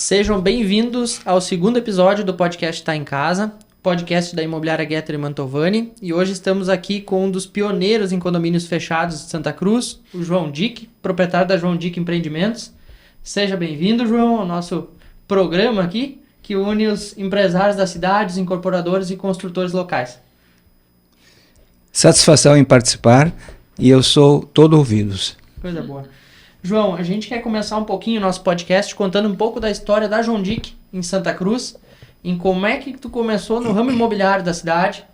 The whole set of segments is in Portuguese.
Sejam bem-vindos ao segundo episódio do podcast Tá em Casa, podcast da Imobiliária Guetter e Mantovani, e hoje estamos aqui com um dos pioneiros em condomínios fechados de Santa Cruz, o João Dick, proprietário da João Dick Empreendimentos. Seja bem-vindo, João, ao nosso programa aqui, que une os empresários da cidade, os incorporadores e construtores locais. Satisfação em participar e eu sou todo ouvidos. Coisa boa. João, a gente quer começar um pouquinho o nosso podcast contando um pouco da história da João Dick em Santa Cruz, em como é que tu começou no ramo imobiliário da cidade.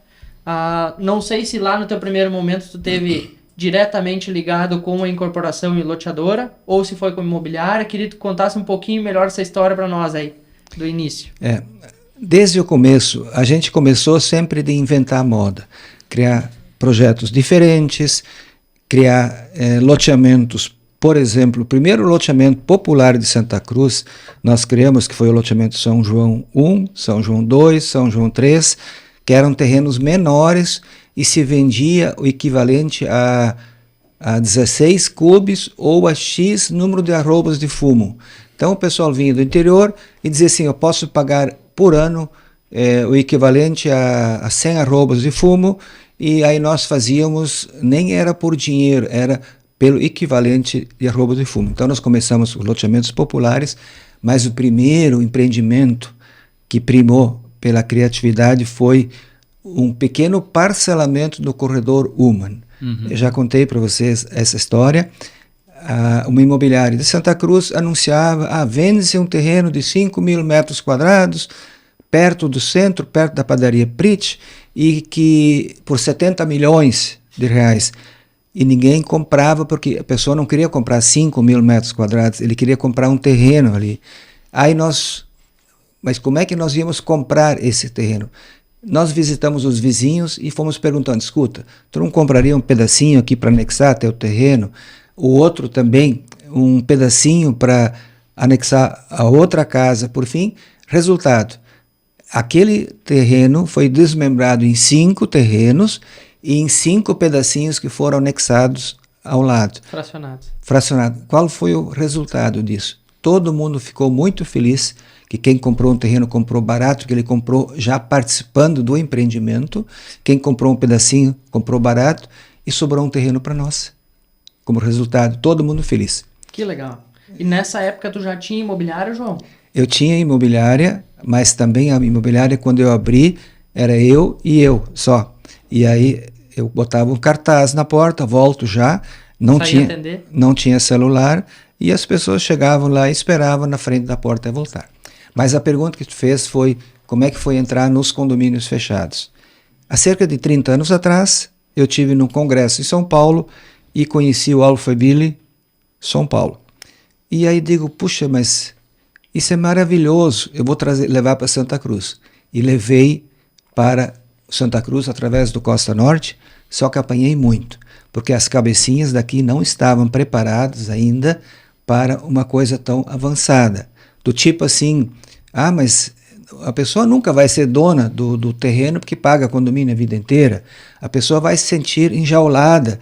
Não sei se lá no teu primeiro momento tu teve diretamente ligado com a incorporação e loteadora, ou se foi com a imobiliária. Queria que tu contasse um pouquinho melhor essa história para nós aí, do início. Desde o começo, a gente começou sempre de inventar moda, criar projetos diferentes, criar loteamentos. Por exemplo, o primeiro loteamento popular de Santa Cruz, nós criamos, que foi o loteamento São João I, São João II, São João III, que eram terrenos menores e se vendia o equivalente a 16 cubes ou a X número de arrobas de fumo. Então o pessoal vinha do interior e dizia assim, eu posso pagar por ano o equivalente a 100 arrobas de fumo, e aí nós fazíamos, nem era por dinheiro, era pelo equivalente de arroba de fumo. Então nós começamos os loteamentos populares, mas o primeiro empreendimento que primou pela criatividade foi um pequeno parcelamento do corredor Uman. Eu já contei para vocês essa história. Uma imobiliária de Santa Cruz anunciava, vende-se um terreno de 5.000 metros quadrados, perto do centro, perto da padaria Pritch, e que por 70 milhões de reais. E ninguém comprava, porque a pessoa não queria comprar 5.000 metros quadrados, ele queria comprar um terreno ali. Mas como é que nós íamos comprar esse terreno? Nós visitamos os vizinhos e fomos perguntando, escuta, tu não compraria um pedacinho aqui para anexar até o terreno? O outro também, um pedacinho para anexar a outra casa. Por fim, resultado, aquele terreno foi desmembrado em 5 terrenos, e em 5 pedacinhos que foram anexados ao lado. Fracionados. Qual foi o resultado disso? Todo mundo ficou muito feliz que quem comprou um terreno comprou barato, que ele comprou já participando do empreendimento. Quem comprou um pedacinho comprou barato e sobrou um terreno para nós. Como resultado, todo mundo feliz. Que legal. E nessa época tu já tinha imobiliária, João? Eu tinha imobiliária, mas também a imobiliária, quando eu abri, era eu e eu só. E aí eu botava um cartaz na porta, volto já, não tinha celular, e as pessoas chegavam lá e esperavam na frente da porta até voltar. Mas a pergunta que tu fez foi, como é que foi entrar nos condomínios fechados? Há cerca de 30 anos atrás, eu tive num congresso em São Paulo e conheci o Alphaville São Paulo. E aí digo, puxa, mas isso é maravilhoso, eu vou levar para Santa Cruz. E levei para Santa Cruz através do Costa Norte, só que apanhei muito, porque as cabecinhas daqui não estavam preparadas ainda para uma coisa tão avançada. Do tipo assim, mas a pessoa nunca vai ser dona do terreno porque paga condomínio a vida inteira. A pessoa vai se sentir enjaulada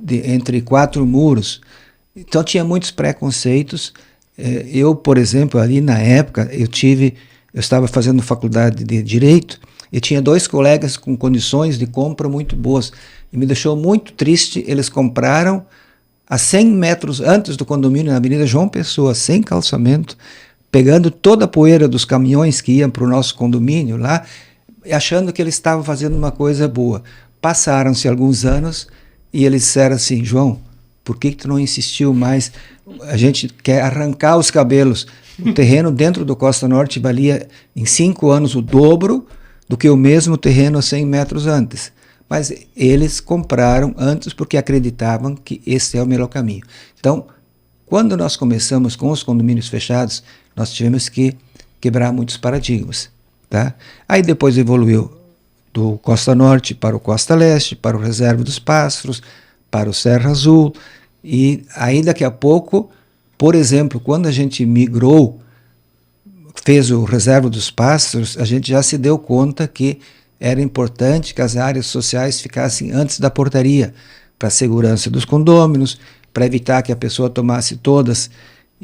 entre 4 muros. Então tinha muitos preconceitos. Eu, por exemplo, ali na época, eu estava fazendo faculdade de Direito, e tinha 2 colegas com condições de compra muito boas. E me deixou muito triste, eles compraram a 100 metros antes do condomínio, na Avenida João Pessoa, sem calçamento, pegando toda a poeira dos caminhões que iam para o nosso condomínio lá, achando que eles estavam fazendo uma coisa boa. Passaram-se alguns anos e eles disseram assim, João, por que tu não insistiu mais? A gente quer arrancar os cabelos. O terreno dentro do Costa Norte valia em 5 anos o dobro do que o mesmo terreno 100 metros antes. Mas eles compraram antes porque acreditavam que esse é o melhor caminho. Então, quando nós começamos com os condomínios fechados, nós tivemos que quebrar muitos paradigmas. Tá? Aí depois evoluiu do Costa Norte para o Costa Leste, para o Reserva dos Pássaros, para o Serra Azul. E aí daqui a pouco, por exemplo, quando a gente migrou, fez o Reserva dos Pássaros, a gente já se deu conta que era importante que as áreas sociais ficassem antes da portaria, para a segurança dos condôminos, para evitar que a pessoa tomasse todas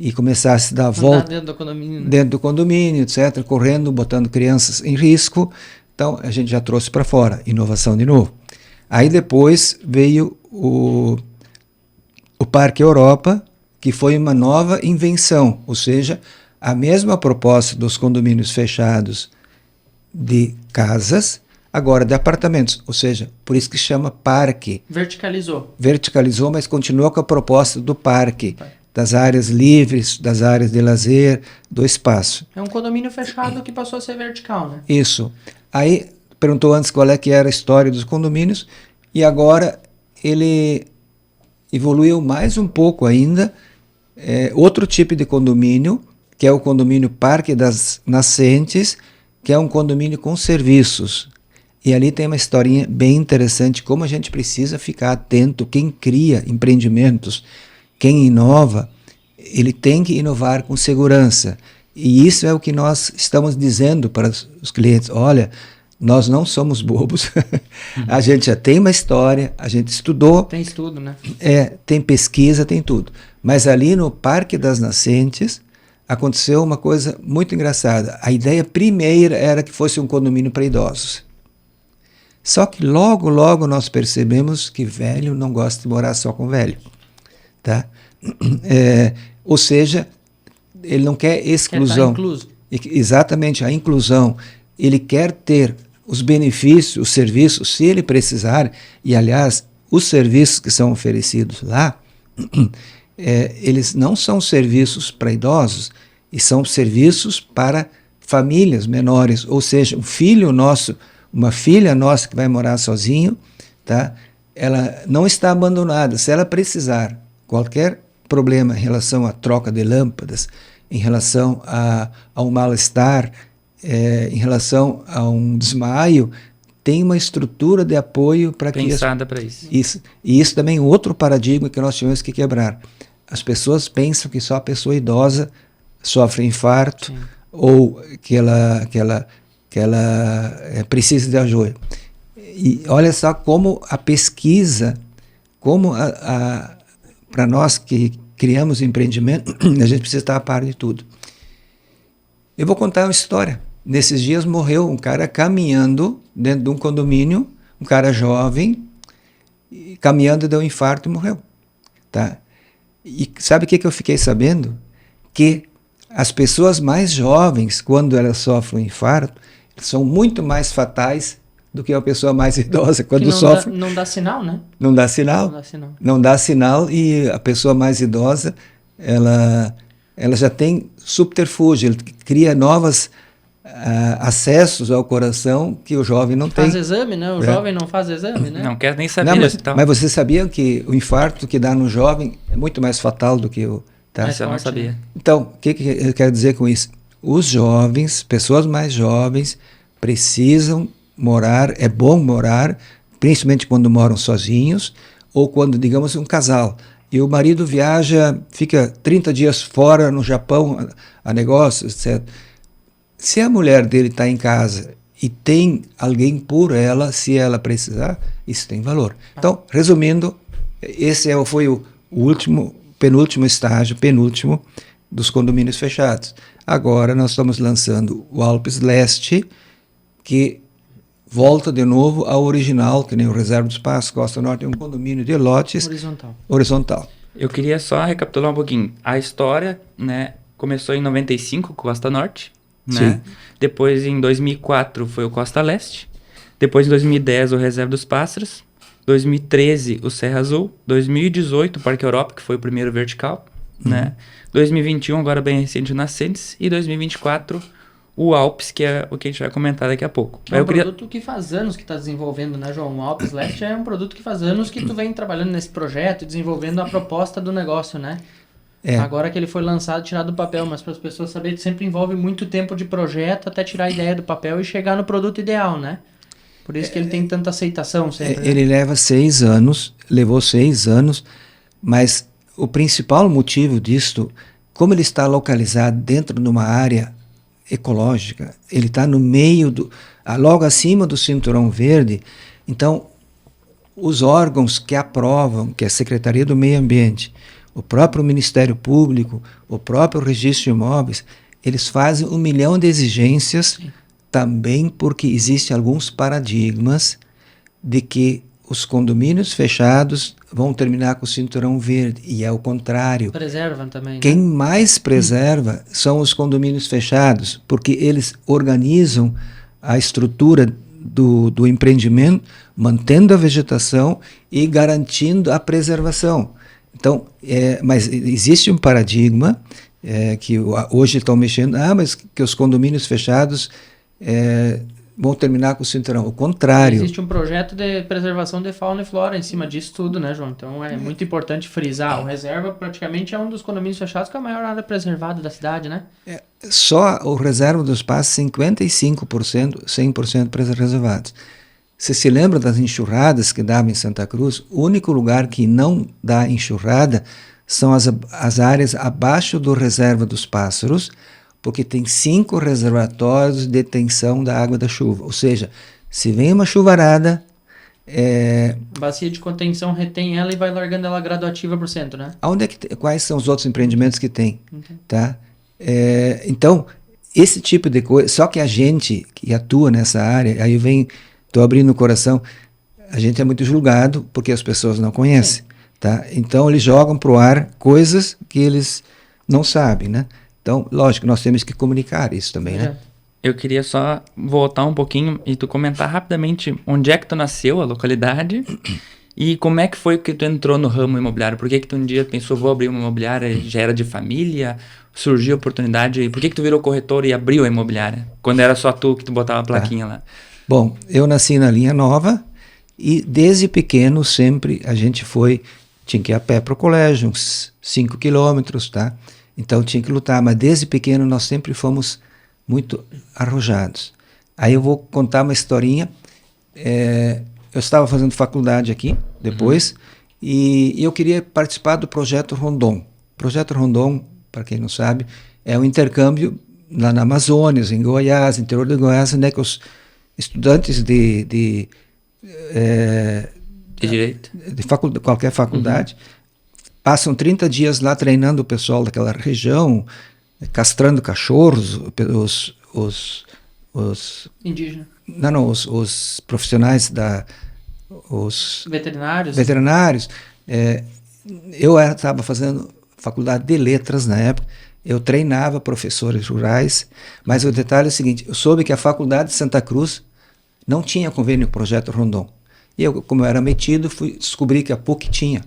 e começasse a dar a volta dentro do condomínio, né? dentro do condomínio, etc., correndo, botando crianças em risco. Então, a gente já trouxe para fora, inovação de novo. Aí depois veio o Parque Europa, que foi uma nova invenção, ou seja, a mesma proposta dos condomínios fechados de casas, agora de apartamentos, ou seja, por isso que chama parque. Verticalizou, mas continua com a proposta do parque, das áreas livres, das áreas de lazer, do espaço. É um condomínio fechado que passou a ser vertical, né? Isso. Aí, perguntou antes qual é que era a história dos condomínios, e agora ele evoluiu mais um pouco ainda, outro tipo de condomínio, que é o condomínio Parque das Nascentes, que é um condomínio com serviços. E ali tem uma historinha bem interessante, como a gente precisa ficar atento, quem cria empreendimentos, quem inova, ele tem que inovar com segurança. E isso é o que nós estamos dizendo para os clientes, olha, nós não somos bobos, a gente já tem uma história, a gente estudou. Tem estudo, né? Tem pesquisa, tem tudo. Mas ali no Parque das Nascentes, aconteceu uma coisa muito engraçada. A ideia primeira era que fosse um condomínio para idosos. Só que logo, logo nós percebemos que velho não gosta de morar só com velho. Tá? Ou seja, ele não quer exclusão. Quer estar incluso. Exatamente, a inclusão. Ele quer ter os benefícios, os serviços, se ele precisar. E, aliás, os serviços que são oferecidos lá, eles não são serviços para idosos, e são serviços para famílias menores. Ou seja, um filho nosso, uma filha nossa que vai morar sozinho, tá? Ela não está abandonada. Se ela precisar qualquer problema em relação à troca de lâmpadas, em relação a um mal-estar, em relação a um desmaio, tem uma estrutura de apoio para que... Pensada para isso. E isso também é outro paradigma que nós tivemos que quebrar. As pessoas pensam que só a pessoa idosa sofre infarto, sim, ou que ela precisa de ajuda. E olha só como a pesquisa, como para nós que criamos empreendimento, a gente precisa estar a par de tudo. Eu vou contar uma história. Nesses dias morreu um cara caminhando dentro de um condomínio, um cara jovem, caminhando, deu um infarto e morreu. Tá? E sabe o que eu fiquei sabendo? Que as pessoas mais jovens, quando elas sofrem um infarto, são muito mais fatais do que a pessoa mais idosa quando não sofre. Não dá sinal, né? Não dá sinal. Não dá sinal, e a pessoa mais idosa, ela já tem subterfúgio, ele cria novos acessos ao coração que o jovem não tem. Faz exame, né? O jovem não faz exame, né? Não quer nem saber do hospital. Mas você sabia que o infarto que dá no jovem é muito mais fatal do que o... Tá? Isso eu não sabia. Então, o que eu quero dizer com isso? Os jovens, pessoas mais jovens, precisam morar, é bom morar, principalmente quando moram sozinhos, ou quando, digamos, um casal, e o marido viaja, fica 30 dias fora no Japão a negócios, etc. Se a mulher dele está em casa e tem alguém por ela, se ela precisar, isso tem valor. Então, resumindo, esse foi o penúltimo estágio dos condomínios fechados. Agora nós estamos lançando o Alpes Leste, que volta de novo ao original, que nem o Reserva do Espaço, Costa Norte, é um condomínio de lotes horizontal. Eu queria só recapitular um pouquinho. A história, né, começou em 95 com Costa Norte, né? Depois em 2004 foi o Costa Leste, depois em 2010 o Reserva dos Pássaros, 2013 o Serra Azul, 2018 o Parque Europa, que foi o primeiro vertical, né? 2021 agora bem recente o Nascentes, e 2024 o Alpes, que é o que a gente vai comentar daqui a pouco. É um produto que faz anos que está desenvolvendo, né, João? O Alpes Leste é um produto que faz anos que tu vem trabalhando nesse projeto, desenvolvendo a proposta do negócio, né? Agora que ele foi lançado, tirado do papel, mas para as pessoas saberem que sempre envolve muito tempo de projeto até tirar a ideia do papel e chegar no produto ideal, né? Por isso que ele tem tanta aceitação sempre. Ele levou 6 anos, mas o principal motivo disto, como ele está localizado dentro de uma área ecológica, ele está no meio, logo acima do Cinturão Verde, então os órgãos que aprovam, que é a Secretaria do Meio Ambiente, o próprio Ministério Público, o próprio Registro de Imóveis, eles fazem 1 milhão de exigências. Sim. Também porque existem alguns paradigmas de que os condomínios fechados vão terminar com o cinturão verde, e é o contrário. Preservam também. Quem mais preserva são os condomínios fechados, porque eles organizam a estrutura do empreendimento, mantendo a vegetação e garantindo a preservação. Então, mas existe um paradigma que hoje estão mexendo, mas que os condomínios fechados vão terminar com o cinturão. O contrário. Existe um projeto de preservação de fauna e flora em cima disso tudo, né, João? Então é muito importante frisar. O Reserva praticamente é um dos condomínios fechados com a maior área preservada da cidade, né? Só o Reserva dos Passos, 55%, 100% preservados. Você se lembra das enxurradas que dava em Santa Cruz? O único lugar que não dá enxurrada são as áreas abaixo do Reserva dos Pássaros, porque tem 5 reservatórios de detenção da água da chuva. Ou seja, se vem uma chuvarada... Bacia de contenção retém ela e vai largando ela graduativa por cento, né? Quais são os outros empreendimentos que tem? Tá? Então, esse tipo de coisa... Só que a gente que atua nessa área, aí estou abrindo o coração, a gente é muito julgado porque as pessoas não conhecem. Tá? Então, eles jogam para o ar coisas que eles não sabem, né? Então, lógico, nós temos que comunicar isso também, né? Eu queria só voltar um pouquinho e tu comentar rapidamente onde é que tu nasceu, a localidade, e como é que foi que tu entrou no ramo imobiliário. Por que tu um dia pensou, vou abrir uma imobiliária, já era de família, surgiu a oportunidade, e por que tu virou corretor e abriu a imobiliária? Quando era só tu que tu botava a plaquinha lá. Bom, eu nasci na Linha Nova e desde pequeno sempre a gente tinha que ir a pé para o colégio, uns 5 quilômetros, tá? Então tinha que lutar, mas desde pequeno nós sempre fomos muito arrojados. Aí eu vou contar uma historinha. Eu estava fazendo faculdade aqui, depois, e eu queria participar do Projeto Rondon. O Projeto Rondon, para quem não sabe, é um intercâmbio lá na Amazônia, em Goiás, interior de Goiás, onde é que os estudantes de direito, de qualquer faculdade, passam 30 dias lá treinando o pessoal daquela região, castrando cachorros, os indígenas. Não, os profissionais os veterinários. Eu estava fazendo faculdade de letras na época, eu treinava professores rurais, mas o detalhe é o seguinte, eu soube que a faculdade de Santa Cruz não tinha convênio com o Projeto Rondon. E eu, como eu era metido, descobri que a PUC tinha.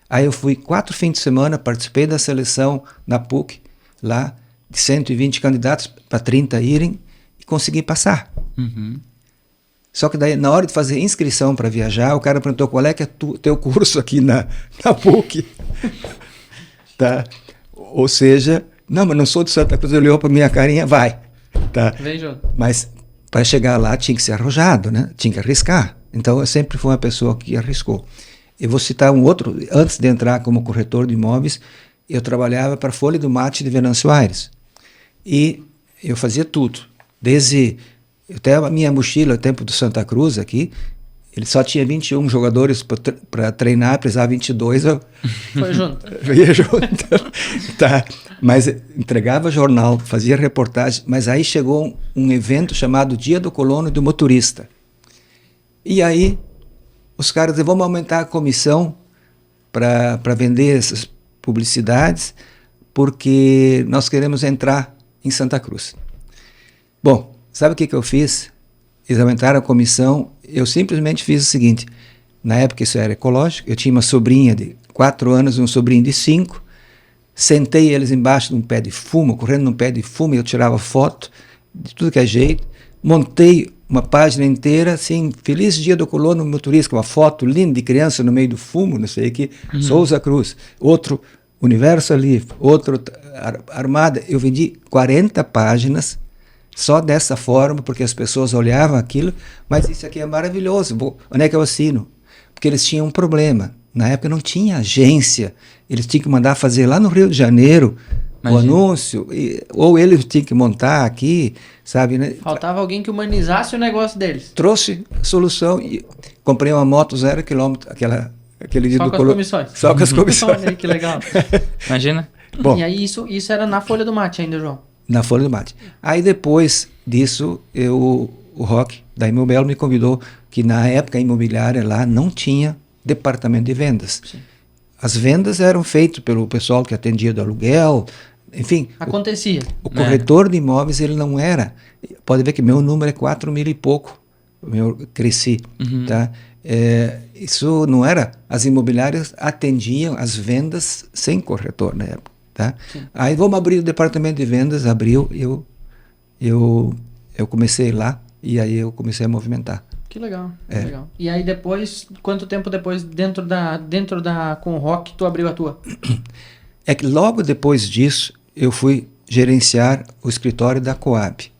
Aí eu fui 4 fins de semana, participei da seleção na PUC, lá, de 120 candidatos para 30 irem, e consegui passar. Só que daí, na hora de fazer inscrição para viajar, o cara perguntou qual é que é teu curso aqui na PUC. Tá? Ou seja, não, mas não sou de Santa Cruz, ele olhou para minha carinha, vai. Tá? Veja. Mas para chegar lá tinha que ser arrojado, né? Tinha que arriscar. Então eu sempre fui uma pessoa que arriscou. Eu vou citar um outro, antes de entrar como corretor de imóveis, eu trabalhava para a Folha do Mate de Venâncio Aires. E eu fazia tudo. Desde, até a minha mochila, o tempo do Santa Cruz aqui, ele só tinha 21 jogadores para treinar, precisava 22. Foi junto. Eu ia junto. Tá. Mas entregava jornal, fazia reportagem, mas aí chegou um evento chamado Dia do Colono e do Motorista. E aí os caras diziam, vamos aumentar a comissão para vender essas publicidades, porque nós queremos entrar em Santa Cruz. Bom, sabe o que eu fiz? Eles aumentaram a comissão, eu simplesmente fiz o seguinte, na época isso era ecológico, eu tinha uma sobrinha de 4 anos e um sobrinho de 5, sentei eles embaixo de um pé de fumo, correndo num pé de fumo, e eu tirava foto de tudo que é jeito, montei uma página inteira, assim, Feliz Dia do Colono Motorista, uma foto linda de criança no meio do fumo, não sei o que, Souza Cruz, outro Universo ali, outro Armada. Eu vendi 40 páginas só dessa forma, porque as pessoas olhavam aquilo, mas isso aqui é maravilhoso, onde é que eu assino? Porque eles tinham um problema, na época não tinha agência, eles tinham que mandar fazer lá no Rio de Janeiro, o anúncio, ou eles tinham que montar aqui, sabe, né? Faltava alguém que humanizasse o negócio deles. Trouxe solução e comprei uma moto 0 km, aquela aquele dia só do com as comissões. Só com as comissões. Olha aí, que legal. Imagina. Bom, e aí isso era na Folha do Mate ainda, João? Na Folha do Mate. Aí depois disso, o Roque da Imobel me convidou, que na época a imobiliária lá não tinha departamento de vendas. Sim. As vendas eram feitas pelo pessoal que atendia do aluguel, enfim. Acontecia. O corretor de imóveis, ele não era. Pode ver que meu número é 4.000 e pouco. Eu cresci, tá? Isso não era. As imobiliárias atendiam as vendas sem corretor na época, tá? Aí vamos abrir o departamento de vendas, abriu, eu comecei lá e aí eu comecei a movimentar. Que legal, que legal. E aí depois, quanto tempo depois, dentro da com o Roque, tu abriu a tua? É que logo depois disso, eu fui gerenciar o escritório da Coab,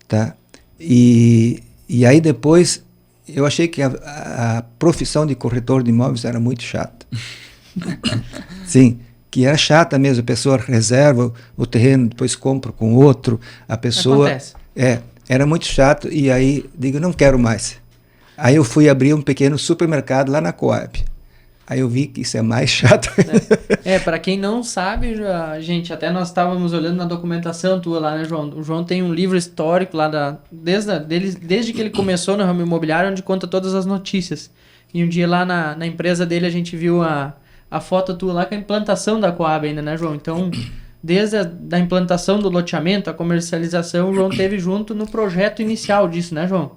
tá? E aí depois, eu achei que a profissão de corretor de imóveis era muito chata. Sim, que era chata mesmo, a pessoa reserva o terreno, depois compra com outro, a pessoa... Acontece. Era muito chato e aí digo, não quero mais. Aí eu fui abrir um pequeno supermercado lá na Coab. Aí eu vi que isso é mais chato. Para quem não sabe, gente, até nós estávamos olhando na documentação tua lá, né, João? O João tem um livro histórico lá, desde que ele começou no ramo imobiliário, onde conta todas as notícias. E um dia lá na empresa dele a gente viu a foto tua lá com a implantação da Coab ainda, né, João? Então... Desde a implantação do loteamento, a comercialização, o João teve junto no projeto inicial disso, né, João?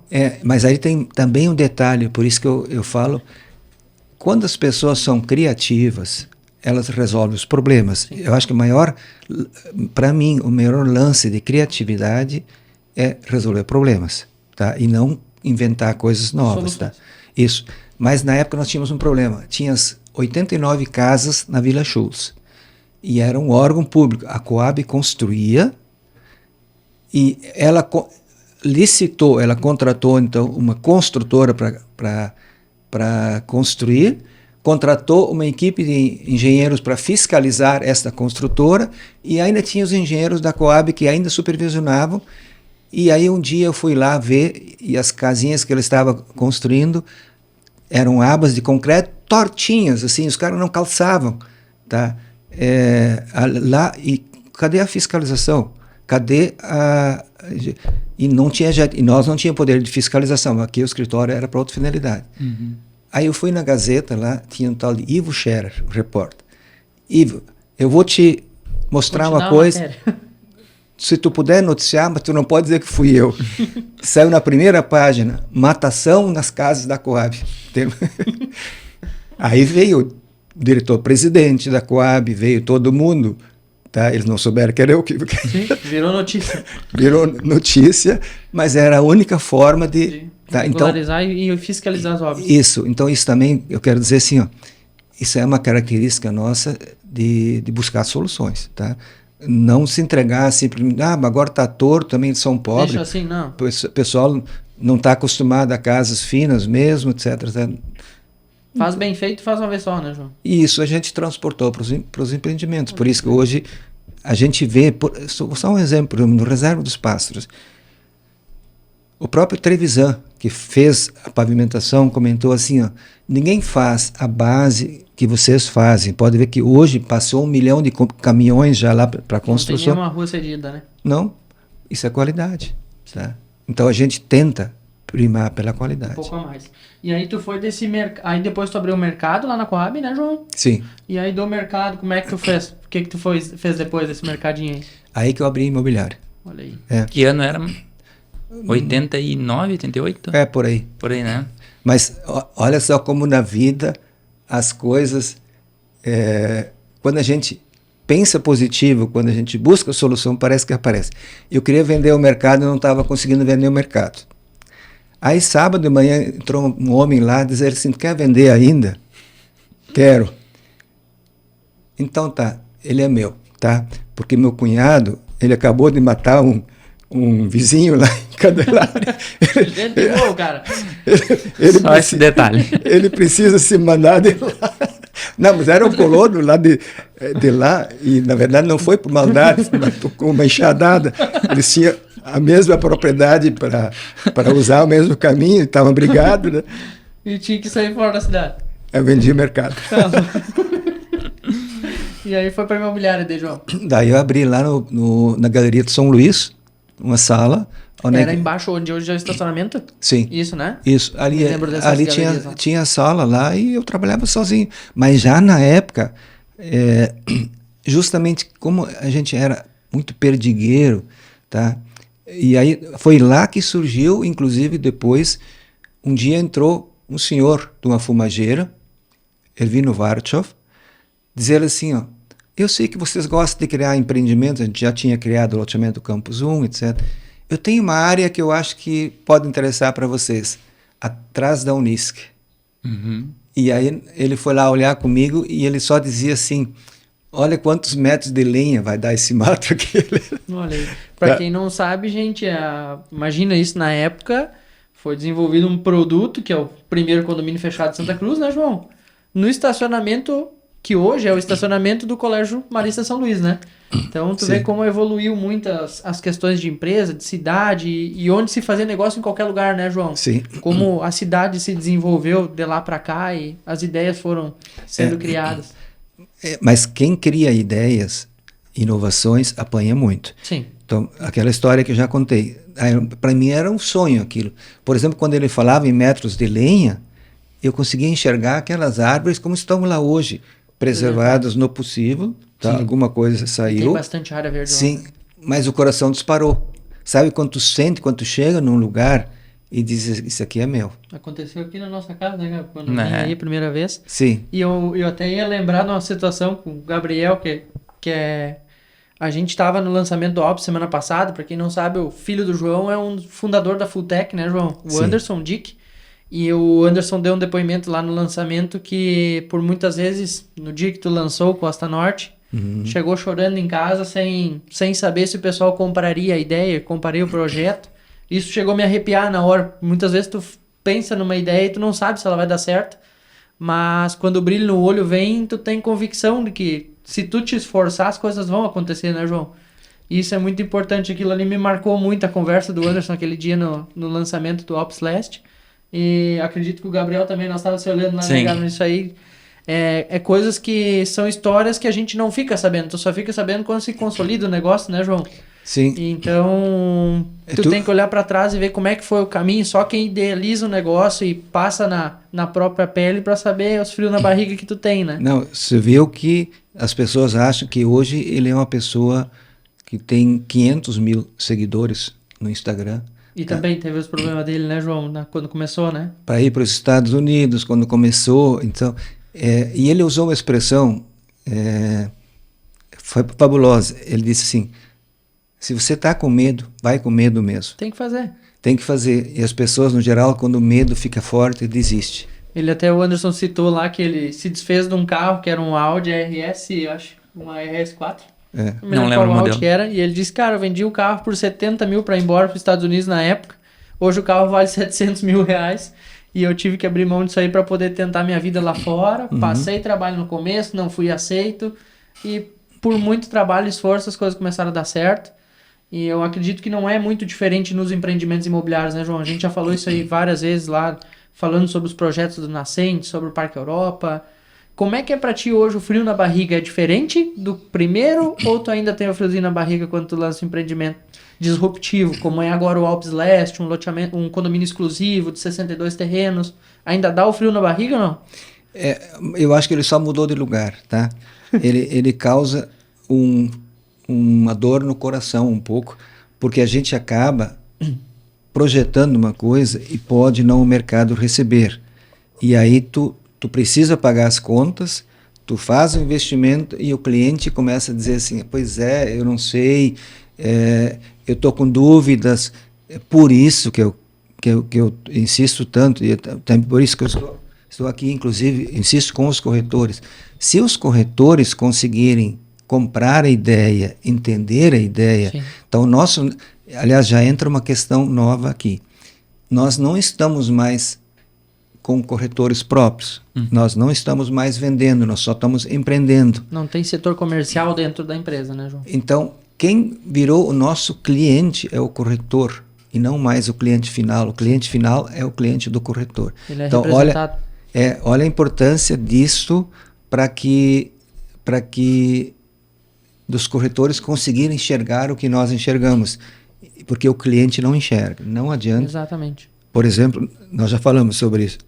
Mas aí tem também um detalhe, por isso que eu falo, quando as pessoas são criativas, elas resolvem os problemas. Sim. Eu acho que para mim, o maior lance de criatividade é resolver problemas, tá? E não inventar coisas novas, tá? Isso. Mas na época nós tínhamos um problema. Tinha 89 casas na Vila Schultz. E era um órgão público. A Coab construía e ela licitou, ela contratou então uma construtora para construir, contratou uma equipe de engenheiros para fiscalizar esta construtora e ainda tinha os engenheiros da Coab que ainda supervisionavam. E aí um dia eu fui lá ver e as casinhas que ele estava construindo eram abas de concreto tortinhas, assim, os caras não calçavam, tá? Lá, e cadê a fiscalização? Cadê a... E nós não tínhamos poder de fiscalização, aqui o escritório era para outra finalidade. Aí eu fui na Gazeta lá, tinha um tal de Ivo Scherer, o repórter. Ivo, eu vou te mostrar uma coisa, se tu puder noticiar, mas tu não pode dizer que fui eu. Saiu na primeira página, matação nas casas da Coab. Aí veio o diretor-presidente da Coab, veio todo mundo, tá? Eles não souberam que era eu que... Sim, virou notícia. Virou notícia, mas era a única forma de regularizar e fiscalizar as obras. Isso, então isso também, eu quero dizer assim, ó, isso é uma característica nossa de buscar soluções, tá? Não se entregar simplesmente, agora está torto, também são pobres. Deixa assim, não. O pessoal não está acostumado a casas finas mesmo, etc. Faz bem feito, faz uma vez só, né, João? E isso a gente transportou para os empreendimentos. Por isso que hoje a gente vê, só um exemplo, no Reserva dos Pássaros, o próprio Trevisan, que fez a pavimentação, comentou assim, ó, ninguém faz a base que vocês fazem. Pode ver que hoje passou 1 milhão de caminhões já lá para a construção. Não tem nenhuma rua cedida, né? Não, isso é qualidade. Tá? Então a gente tenta primar pela qualidade. Um pouco a mais. E aí tu foi desse mercado, aí depois tu abriu o mercado lá na Coab, né, João? Sim. E aí do mercado, como é que tu fez? O que tu fez depois desse mercadinho aí? Aí que eu abri imobiliário. Olha aí. Que ano era? 89, 88? Por aí. Por aí, né? Mas olha só como na vida as coisas, quando a gente pensa positivo, quando a gente busca solução, parece que aparece. Eu queria vender o mercado e não estava conseguindo vender o mercado. Aí sábado de manhã entrou um homem lá dizer assim, quer vender ainda? Quero. Então tá, ele é meu, tá? Porque meu cunhado, ele acabou de matar um vizinho lá em Candelária. Gente boa, cara. Só esse detalhe. Ele precisa se mandar de lá. Não, mas era um colono lá de lá, e na verdade não foi por maldade, mas com uma enxadada. Eles tinham a mesma propriedade para usar o mesmo caminho, estavam brigados, né? E tinha que sair fora da cidade. Eu vendi mercado. E aí foi para a imobiliária de João? Daí eu abri lá na Galeria de São Luís, uma sala. Era embaixo onde hoje é o estacionamento? Sim. Isso, né? Isso. Ali tinha sala lá e eu trabalhava sozinho. Mas já na época, justamente como a gente era muito perdigueiro, tá? E aí foi lá que surgiu, inclusive depois, um dia entrou um senhor de uma fumageira, Ervino Varchov, dizer assim, ó, eu sei que vocês gostam de criar empreendimentos, a gente já tinha criado o loteamento Campus 1, etc. Eu tenho uma área que eu acho que pode interessar para vocês, atrás da Unisc. Uhum. E aí ele foi lá olhar comigo e ele só dizia assim, olha quantos metros de lenha vai dar esse mato aqui. Olha aí. Para quem não sabe, gente, imagina isso na época, foi desenvolvido um produto, que é o primeiro condomínio fechado de Santa Cruz, né, João? No estacionamento, que hoje é o estacionamento do Colégio Marista São Luís, né? Então, tu vê como evoluiu muito as questões de empresa, de cidade e onde se fazer negócio em qualquer lugar, né, João? Sim. Como a cidade se desenvolveu de lá para cá e as ideias foram sendo criadas. Mas quem cria ideias, inovações, apanha muito. Sim. Então, aquela história que eu já contei, para mim era um sonho aquilo. Por exemplo, quando ele falava em metros de lenha, eu conseguia enxergar aquelas árvores como estão lá hoje, preservadas no possível, tá? Alguma coisa saiu. Tem bastante área verde. Sim, mas o coração disparou. Sabe quando tu sente, quando tu chega num lugar e diz, isso aqui é meu. Aconteceu aqui na nossa casa, né, quando eu vim aí a primeira vez. Sim. E eu até ia lembrar de uma situação com o Gabriel, que é... A gente estava no lançamento do Alps semana passada, para quem não sabe, o filho do João é um fundador da Fulltech, né, João? O Anderson Dick. E o Anderson deu um depoimento lá no lançamento que, por muitas vezes, no dia que tu lançou o Costa Norte, chegou chorando em casa sem saber se o pessoal compraria a ideia, compraria o projeto. Isso chegou a me arrepiar na hora. Muitas vezes tu pensa numa ideia e tu não sabe se ela vai dar certo, mas quando o brilho no olho vem, tu tem convicção de que se tu te esforçar, as coisas vão acontecer, né, João? E isso é muito importante. Aquilo ali me marcou muito, a conversa do Anderson aquele dia no lançamento do Alps Leste. E acredito que o Gabriel também, nós estávamos se olhando lá, ligado nisso aí. É coisas que são histórias que a gente não fica sabendo. Tu só fica sabendo quando se consolida o negócio, né, João? Sim. Então, tu tem que olhar para trás e ver como é que foi o caminho. Só quem idealiza o negócio e passa na própria pele para saber os frios na barriga que tu tem, né? Não, você vê o que as pessoas acham que hoje ele é uma pessoa que tem 500 mil seguidores no Instagram. E também teve os problemas dele, né, João? Quando começou, né? Para ir para os Estados Unidos, quando começou. Então, e ele usou uma expressão foi fabulosa. Ele disse assim, se você está com medo, vai com medo mesmo. Tem que fazer. Tem que fazer. E as pessoas, no geral, quando o medo fica forte, desiste. Ele até, o Anderson citou lá que ele se desfez de um carro que era um Audi RS, eu acho, uma RS4. Não lembro o modelo. Que era, e ele disse, cara, eu vendi o carro por 70 mil para ir embora para os Estados Unidos na época. Hoje o carro vale 700 mil reais e eu tive que abrir mão disso aí para poder tentar minha vida lá fora. Passei trabalho no começo, não fui aceito e por muito trabalho e esforço as coisas começaram a dar certo. E eu acredito que não é muito diferente nos empreendimentos imobiliários, né, João? A gente já falou isso aí várias vezes lá, falando sobre os projetos do Nascente, sobre o Parque Europa. Como é que é pra ti hoje o frio na barriga? É diferente do primeiro ou tu ainda tem o friozinho na barriga quando tu lança um empreendimento disruptivo, como é agora o Alps Leste, um condomínio exclusivo de 62 terrenos? Ainda dá o frio na barriga ou não? Eu acho que ele só mudou de lugar, tá? ele causa uma dor no coração um pouco, porque a gente acaba projetando uma coisa e pode não o mercado receber. E aí tu precisa pagar as contas, tu faz o investimento e o cliente começa a dizer assim, pois eu não sei, eu estou com dúvidas, é por isso que eu insisto tanto, e por isso que eu estou aqui, inclusive, insisto com os corretores. Se os corretores conseguirem comprar a ideia, entender a ideia, sim. Então aliás, já entra uma questão nova aqui. Nós não estamos mais com corretores próprios. Nós não estamos mais vendendo, nós só estamos empreendendo. Não tem setor comercial dentro da empresa, né, João? Então, quem virou o nosso cliente é o corretor e não mais o cliente final. O cliente final é o cliente do corretor. Ele é então, representado. Olha a importância disso para que dos corretores conseguirem enxergar o que nós enxergamos, porque o cliente não enxerga, não adianta. Exatamente. Por exemplo, nós já falamos sobre isso,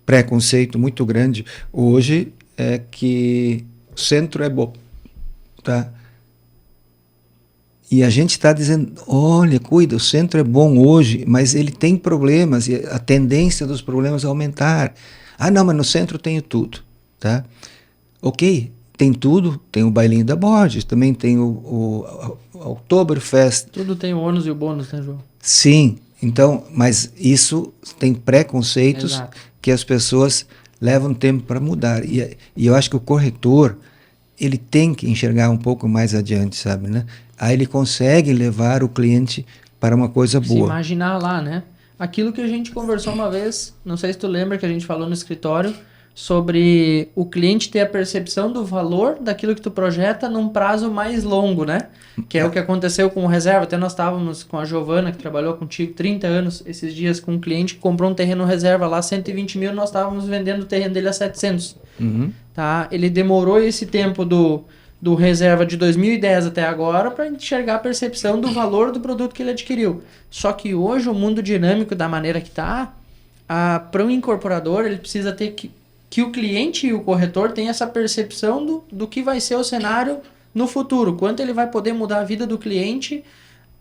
preconceito muito grande hoje é que o centro é bom, tá? E a gente está dizendo, olha, cuida, o centro é bom hoje, mas ele tem problemas, e a tendência dos problemas é aumentar. Ah, não, mas no centro tem tudo, tá? Ok, tem tudo, tem o bailinho da Borges, também tem o Oktoberfest. Tudo tem o ônus e o bônus, né, João? Sim, então, mas isso tem preconceitos. Exato. Que as pessoas levam tempo para mudar. E eu acho que o corretor, ele tem que enxergar um pouco mais adiante, sabe, né? Aí ele consegue levar o cliente para uma coisa boa. Se imaginar lá, né? Aquilo que a gente conversou uma vez, não sei se tu lembra que a gente falou no escritório, sobre o cliente ter a percepção do valor daquilo que tu projeta num prazo mais longo, né? Que é o que aconteceu com o reserva. Até nós estávamos com a Giovana, que trabalhou contigo 30 anos, esses dias com um cliente que comprou um terreno reserva lá, 120 mil, nós estávamos vendendo o terreno dele a 700. Uhum. Tá? Ele demorou esse tempo do reserva de 2010 até agora para enxergar a percepção do valor do produto que ele adquiriu. Só que hoje o mundo dinâmico da maneira que está, para um incorporador ele precisa ter que o cliente e o corretor tenham essa percepção do que vai ser o cenário no futuro, quanto ele vai poder mudar a vida do cliente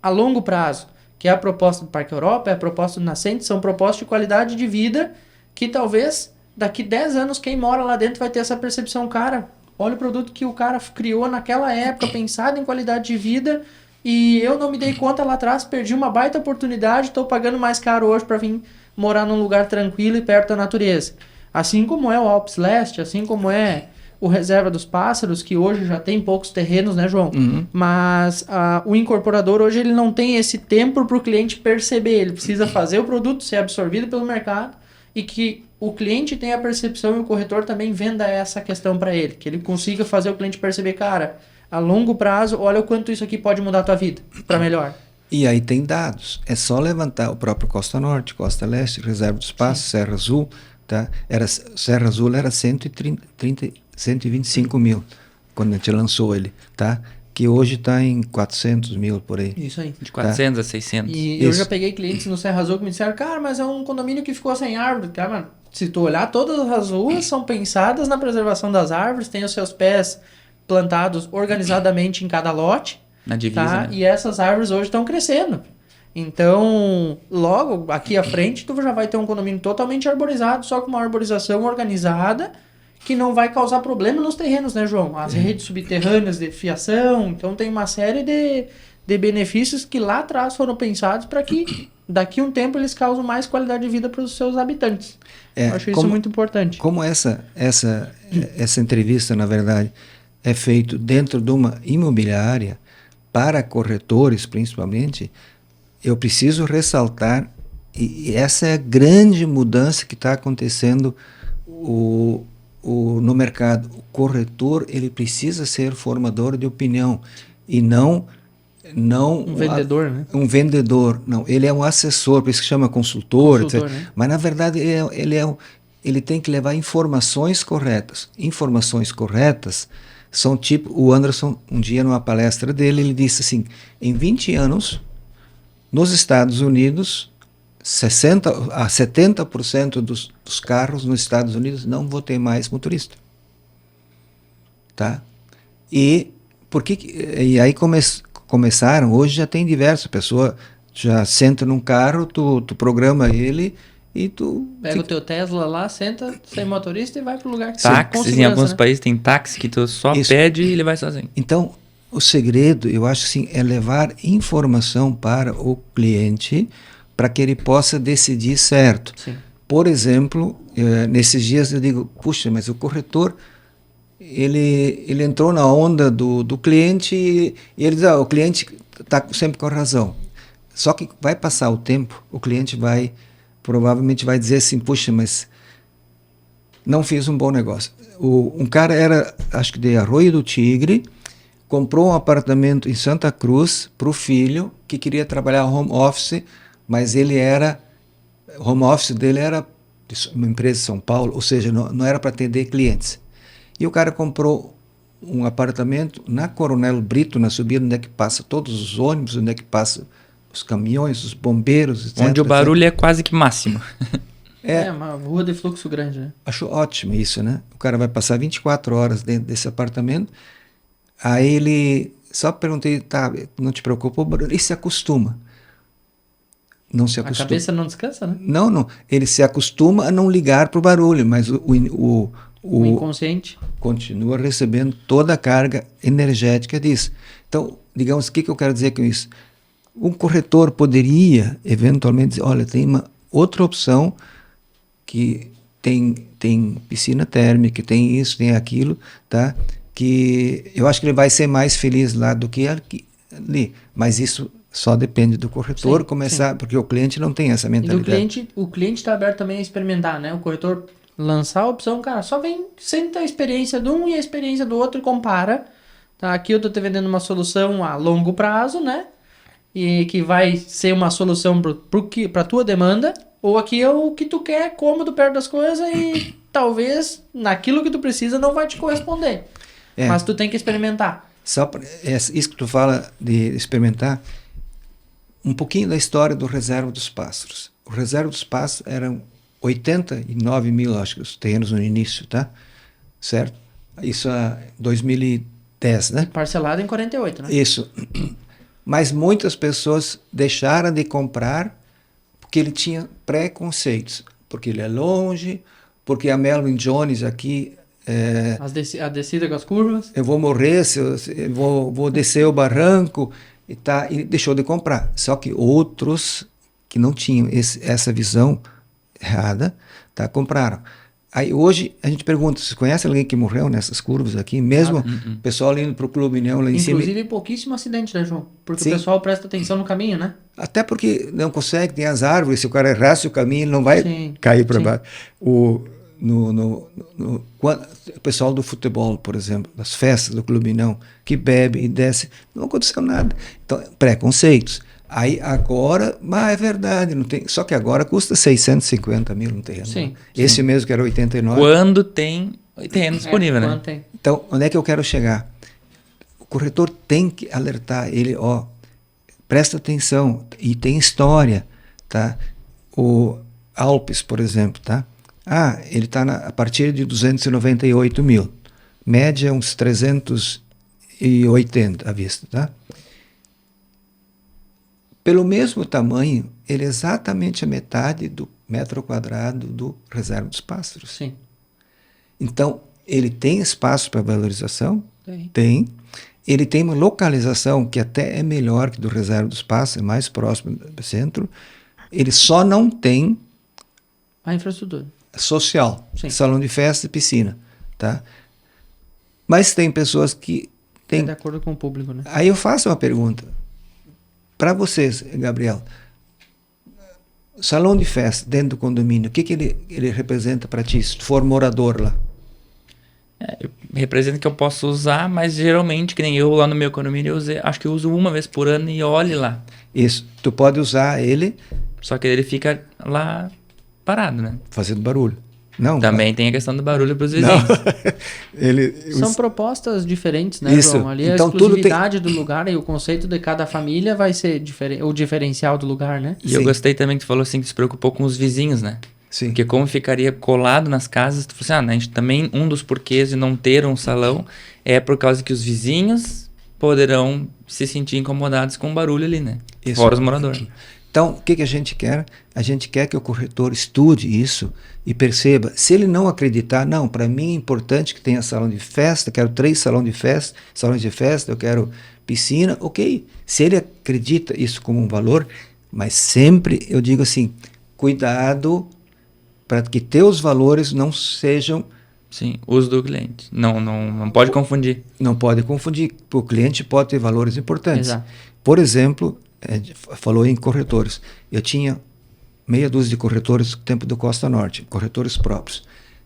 a longo prazo, que é a proposta do Parque Europa, é a proposta do Nascente, são propostas de qualidade de vida que talvez daqui 10 anos quem mora lá dentro vai ter essa percepção, cara, olha o produto que o cara criou naquela época, pensado em qualidade de vida, e eu não me dei conta lá atrás, perdi uma baita oportunidade, estou pagando mais caro hoje para vir morar num lugar tranquilo e perto da natureza. Assim como é o Alpes Leste, assim como é o Reserva dos Pássaros, que hoje já tem poucos terrenos, né, João? Uhum. Mas o incorporador hoje ele não tem esse tempo para o cliente perceber. Ele precisa fazer o produto ser absorvido pelo mercado e que o cliente tenha a percepção e o corretor também venda essa questão para ele. Que ele consiga fazer o cliente perceber, cara, a longo prazo, olha o quanto isso aqui pode mudar a tua vida para melhor. E aí tem dados. É só levantar o próprio Costa Norte, Costa Leste, Reserva dos Passos, Serra Azul. Tá? Serra Azul era 125 mil quando a gente lançou ele, tá? Que hoje está em 400 mil por aí. Isso aí. De 400 a 600. E eu já peguei clientes no Serra Azul que me disseram, cara, mas é um condomínio que ficou sem árvore. Cara, mano, se tu olhar, todas as ruas são pensadas na preservação das árvores, tem os seus pés plantados organizadamente em cada lote. Na divisa, tá? né? E essas árvores hoje estão crescendo. Então, logo aqui à frente, tu já vai ter um condomínio totalmente arborizado, só com uma arborização organizada, que não vai causar problema nos terrenos, né, João? As redes subterrâneas de fiação, então tem uma série de benefícios que lá atrás foram pensados para que daqui a um tempo eles causem mais qualidade de vida para os seus habitantes. Eu acho isso muito importante. Como essa entrevista, na verdade, é feita dentro de uma imobiliária, para corretores principalmente, eu preciso ressaltar, e essa é a grande mudança que está acontecendo no mercado. O corretor ele precisa ser formador de opinião e não um vendedor, né? Um vendedor, não. Ele é um assessor, por isso que chama consultor, etc. Né? Mas na verdade ele tem que levar informações corretas. Informações corretas são tipo o Anderson, um dia numa palestra dele, ele disse assim: em 20 anos nos Estados Unidos, 60 a 70% dos carros nos Estados Unidos não vão ter mais motorista. Tá? E aí começaram, hoje já tem diversas pessoas, já senta num carro, tu programa ele e tu... Pega o teu Tesla lá, senta sem motorista e vai pro lugar que táxis, em alguns países tem táxi que tu só pede e ele vai sozinho. Então, o segredo, eu acho assim, é levar informação para o cliente para que ele possa decidir certo. Sim. Por exemplo, nesses dias eu digo, puxa, mas o corretor, ele entrou na onda do cliente e ele diz, o cliente está sempre com a razão. Só que vai passar o tempo, o cliente provavelmente vai dizer assim, puxa, mas não fiz um bom negócio. Um cara era, acho que de Arroio do Tigre, comprou um apartamento em Santa Cruz para o filho que queria trabalhar home office, mas home office dele era uma empresa de São Paulo, ou seja, não era para atender clientes. E o cara comprou um apartamento na Coronel Brito, na subida, onde é que passa todos os ônibus, onde é que passa os caminhões, os bombeiros, etc. Onde o barulho é quase que máximo. É uma rua de fluxo grande, né? Acho ótimo isso, né? O cara vai passar 24 horas dentro desse apartamento. Aí ele... Só perguntei, tá, não te preocupa o barulho? Ele se acostuma. Não se acostuma. A cabeça não descansa, né? Não. Ele se acostuma a não ligar para o barulho, mas o inconsciente continua recebendo toda a carga energética disso. Então, digamos, o que eu quero dizer com isso? Um corretor poderia, eventualmente, dizer, olha, tem uma outra opção que tem piscina térmica, tem isso, tem aquilo, tá? Que eu acho que ele vai ser mais feliz lá do que ali. Mas isso só depende do corretor começar, porque o cliente não tem essa mentalidade. E o cliente está aberto também a experimentar, né? O corretor lançar a opção, cara, só vem, senta a experiência de um e a experiência do outro e compara. Tá? Aqui eu tô te vendendo uma solução a longo prazo, né? E que vai ser uma solução para tua demanda. Ou aqui é o que tu quer, cômodo, perto das coisas e talvez naquilo que tu precisa não vai te corresponder. Mas tu tem que experimentar. Isso que tu fala de experimentar, um pouquinho da história do Reserva dos Pássaros. O Reserva dos Pássaros eram 89 mil, acho que, os terrenos no início, tá? Certo? Isso é 2010, né? Parcelado em 48, né? Isso. Mas muitas pessoas deixaram de comprar porque ele tinha preconceitos. Porque ele é longe, porque a Melvin Jones aqui... A descida com as curvas. Eu vou morrer, eu vou descer o barranco, e deixou de comprar. Só que outros que não tinham essa visão errada, tá, compraram. Aí hoje a gente pergunta, você conhece alguém que morreu nessas curvas aqui? Mesmo o pessoal indo para o Clube União lá em cima. Inclusive pouquíssimo acidente, né, João? Porque o pessoal presta atenção no caminho, né? Até porque não consegue, tem as árvores, se o cara errasse o caminho, ele não vai cair para baixo. O pessoal do futebol, por exemplo, das festas do Clube União, que bebe e desce, não aconteceu nada. Então, preconceitos. Aí agora, é verdade, não tem, só que agora custa 650 mil no terreno. Sim, Esse mesmo que era 89. Quando tem terreno disponível, né? Tem. Então, onde é que eu quero chegar? O corretor tem que alertar ele, presta atenção, e tem história, tá? O Alpes, por exemplo, tá? Ele está a partir de 298 mil. Média uns 380 à vista, tá? Pelo mesmo tamanho, ele é exatamente a metade do metro quadrado do Reserva dos Pássaros. Sim. Então, ele tem espaço para valorização? Tem. Ele tem uma localização que até é melhor que do Reserva dos Pássaros, é mais próximo do centro. Ele só não tem a infraestrutura social, Sim. salão de festa e piscina, tá? Mas tem pessoas que têm... de acordo com o público, né? Aí eu faço uma pergunta para vocês, Gabriel. Salão de festa dentro do condomínio, o que ele representa para ti, se tu for morador lá? Representa que eu posso usar, mas geralmente, que nem eu lá no meu condomínio, acho que eu uso uma vez por ano e olhe lá. Isso, tu pode usar ele... Só que ele fica lá parado, né? Fazendo barulho. Não, também tem a questão do barulho para os vizinhos. São propostas diferentes, né, Isso. João? Ali então, a exclusividade do lugar e o conceito de cada família vai ser o diferencial do lugar, né? E eu gostei também que tu falou assim, que se preocupou com os vizinhos, né? Sim. Porque como ficaria colado nas casas, tu falou assim, a gente também, um dos porquês de não ter um salão é por causa que os vizinhos poderão se sentir incomodados com o barulho ali, né? Isso. Fora os moradores. Então, o que a gente quer? A gente quer que o corretor estude isso e perceba. Se ele não acreditar, não, para mim é importante que tenha salão de festa, quero 3 salões de festa, eu quero piscina, ok. Se ele acredita isso como um valor, mas sempre eu digo assim, cuidado para que teus valores não sejam... Sim, uso do cliente. Não pode confundir. Não pode confundir, porque o cliente pode ter valores importantes. Exato. Por exemplo... falou em corretores. Eu tinha meia dúzia de corretores no tempo do Costa Norte, corretores próprios.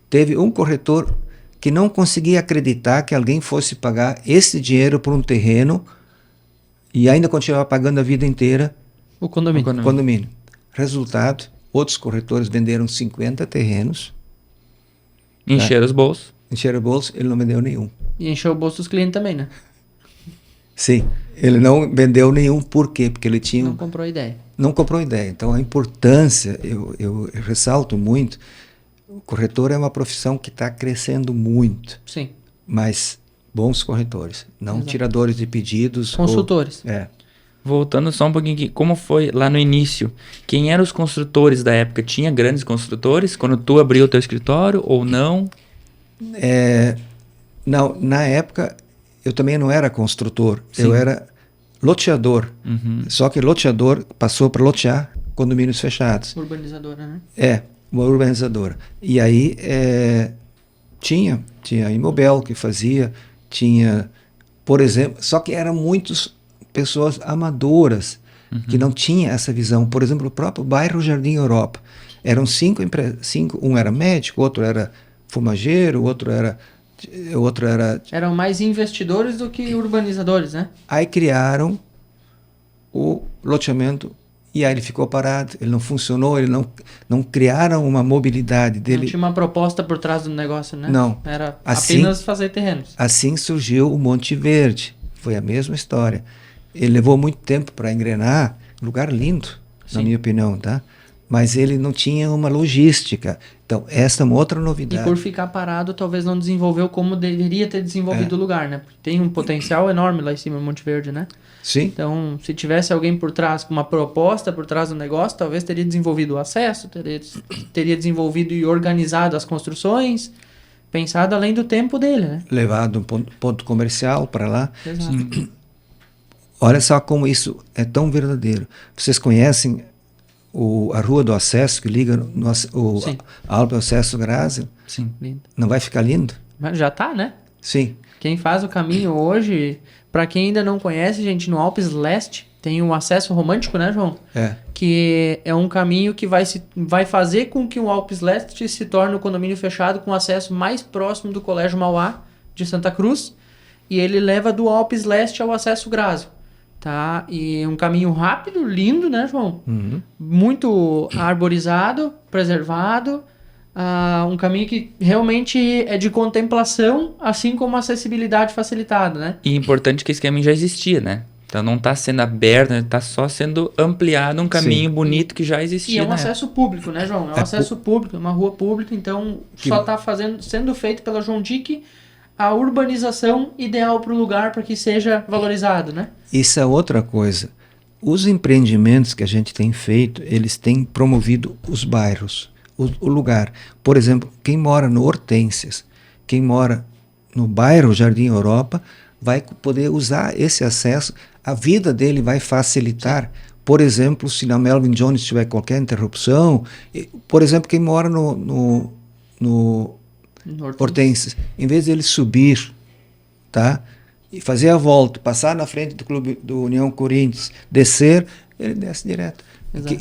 Teve um corretor que não conseguia acreditar que alguém fosse pagar esse dinheiro por um terreno e ainda continuava pagando a vida inteira o condomínio. Resultado, outros corretores venderam 50 terrenos. Encheram os bolsos. Encheram o bolso, ele não vendeu nenhum. E encheu o bolso dos clientes também, né? Sim, ele não vendeu nenhum. Por quê? Porque ele tinha... Não comprou ideia. Não comprou ideia. Então, a importância, eu ressalto muito, o corretor é uma profissão que está crescendo muito. Sim. Mas bons corretores, não Exato. Tiradores de pedidos. Consultores. Voltando só um pouquinho aqui, como foi lá no início? Quem eram os construtores da época? Tinha grandes construtores quando tu abriu o teu escritório ou não? Não, na época eu também não era construtor, Sim. eu era loteador. Só que loteador passou para lotear condomínios fechados. Urbanizadora, né? Uma urbanizadora. E aí tinha a Imobel que fazia, tinha, por exemplo, só que eram muitas pessoas amadoras que não tinham essa visão. Por exemplo, o próprio bairro Jardim Europa. Eram cinco, um era médico, outro era fumageiro, outro era... Eram mais investidores do que urbanizadores, né? Aí criaram o loteamento e aí ele ficou parado, ele não funcionou, ele não criaram uma mobilidade dele. Não tinha uma proposta por trás do negócio, né? Não. Era Assim, apenas fazer terrenos. Assim surgiu o Monte Verde, foi a mesma história. Ele levou muito tempo para engrenar, lugar lindo, na minha opinião, tá? Mas ele não tinha uma logística. Então, essa é uma outra novidade. E por ficar parado, talvez não desenvolveu como deveria ter desenvolvido o lugar, né? Porque tem um potencial enorme lá em cima, Monte Verde, né? Sim. Então, se tivesse alguém por trás, com uma proposta por trás do negócio, talvez teria desenvolvido o acesso, teria desenvolvido e organizado as construções, pensado além do tempo dele, né? Levado um ponto comercial para lá. Exato. Olha só como isso é tão verdadeiro. Vocês conhecem a Rua do Acesso, que liga a Alpe Acesso Grazi? Sim. Lindo. Não vai ficar lindo? Mas já tá, né? Sim. Quem faz o caminho hoje, para quem ainda não conhece, gente, no Alpes Leste tem o acesso romântico, né, João? Que é um caminho que vai fazer com que o Alpes Leste se torne um condomínio fechado com acesso mais próximo do Colégio Mauá de Santa Cruz, e ele leva do Alpes Leste ao acesso Grásio, tá? E um caminho rápido, lindo, né, João? Muito arborizado, preservado, um caminho que realmente é de contemplação, assim como acessibilidade facilitada, né? E importante que esse caminho já existia, né? Então não está sendo aberto, está só sendo ampliado um caminho bonito que já existia. E é um acesso público, né, João? É um acesso público, é uma rua pública, então só está sendo feito pela João Dick a urbanização ideal para o lugar para que seja valorizado, né? Isso é outra coisa. Os empreendimentos que a gente tem feito, eles têm promovido os bairros, o lugar. Por exemplo, quem mora no Hortências, quem mora no bairro Jardim Europa, vai poder usar esse acesso, a vida dele vai facilitar. Por exemplo, se na Melvin Jones tiver qualquer interrupção, por exemplo, quem mora no Hortências, em vez de ele subir, tá, e fazer a volta, passar na frente do clube do União Corinthians, descer, ele desce direto.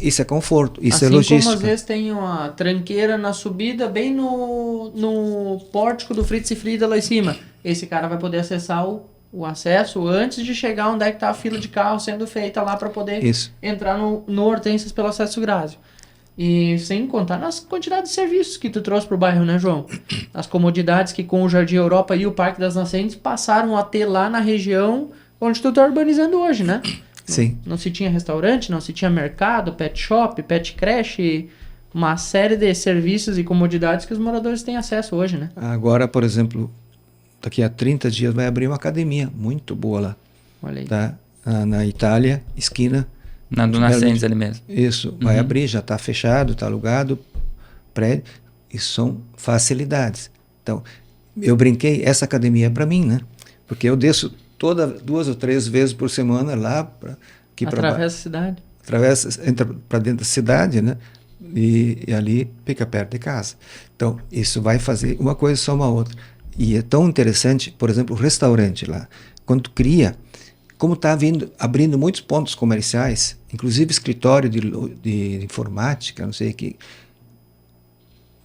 Isso é conforto, isso é logística. Assim como às vezes tem uma tranqueira na subida, bem no pórtico do Fritz e Frida lá em cima. Esse cara vai poder acessar o acesso antes de chegar onde é que está a fila de carro sendo feita lá para poder entrar no Hortências pelo acesso Grásio. E sem contar nas quantidades de serviços que tu trouxe pro bairro, né, João? As comodidades que com o Jardim Europa e o Parque das Nascentes passaram a ter lá na região onde tu tá urbanizando hoje, né? Sim. Não se tinha restaurante, não se tinha mercado, pet shop, pet creche, uma série de serviços e comodidades que os moradores têm acesso hoje, né? Agora, por exemplo, daqui a 30 dias vai abrir uma academia muito boa lá. Olha aí. Tá? Na Itália, esquina. Na do Nascentes ali mesmo. Isso, vai abrir, já está fechado, está alugado, prédio. Isso são facilidades. Então, eu brinquei, essa academia é para mim, né? Porque eu desço 2 ou 3 vezes por semana lá. Atravessa a cidade. Entra para dentro da cidade, né? E ali fica perto de casa. Então, isso vai fazer uma coisa soma a outra. E é tão interessante, por exemplo, o restaurante lá. Quando tu cria, como está abrindo muitos pontos comerciais, inclusive escritório de informática, não sei o que,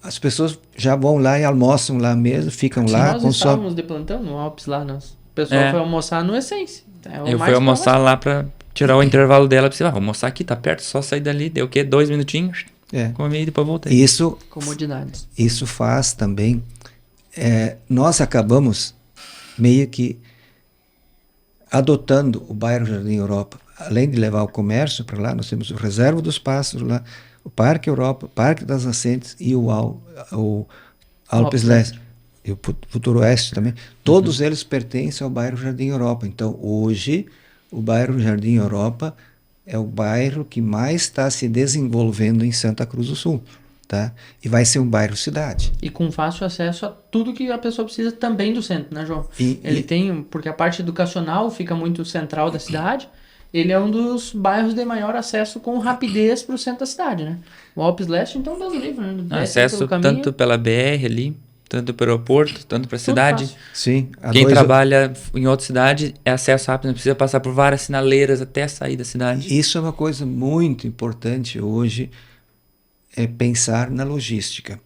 as pessoas já vão lá e almoçam lá mesmo, ficam lá. Nós estávamos de plantão no Alpes lá, o pessoal foi almoçar no Essência. Eu fui almoçar lá para tirar o intervalo dela, para almoçar aqui, tá perto, só sair dali, deu o quê? 2 minutinhos, Comi e depois voltei. Comodidades. Isso faz também... nós acabamos meio que adotando o bairro Jardim Europa. Além de levar o comércio para lá, nós temos o Reserva dos Pássaros lá, o Parque Europa, o Parque das Nascentes e o Alpes Leste. E o Futuro Oeste também. Todos eles pertencem ao bairro Jardim Europa. Então, hoje, o bairro Jardim Europa é o bairro que mais está se desenvolvendo em Santa Cruz do Sul. Tá? E vai ser um bairro-cidade. E com fácil acesso a tudo que a pessoa precisa também do centro, né, João? Porque a parte educacional fica muito central da cidade, ele é um dos bairros de maior acesso com rapidez para o centro da cidade, né? O Alpes Leste, então, Deus livre, né? Acesso tanto pela BR ali, tanto pelo aeroporto, tanto para a cidade. Fácil. Sim. Quem trabalha em outra cidade é acesso rápido, não precisa passar por várias sinaleiras até sair da cidade. Isso é uma coisa muito importante hoje, é pensar na logística.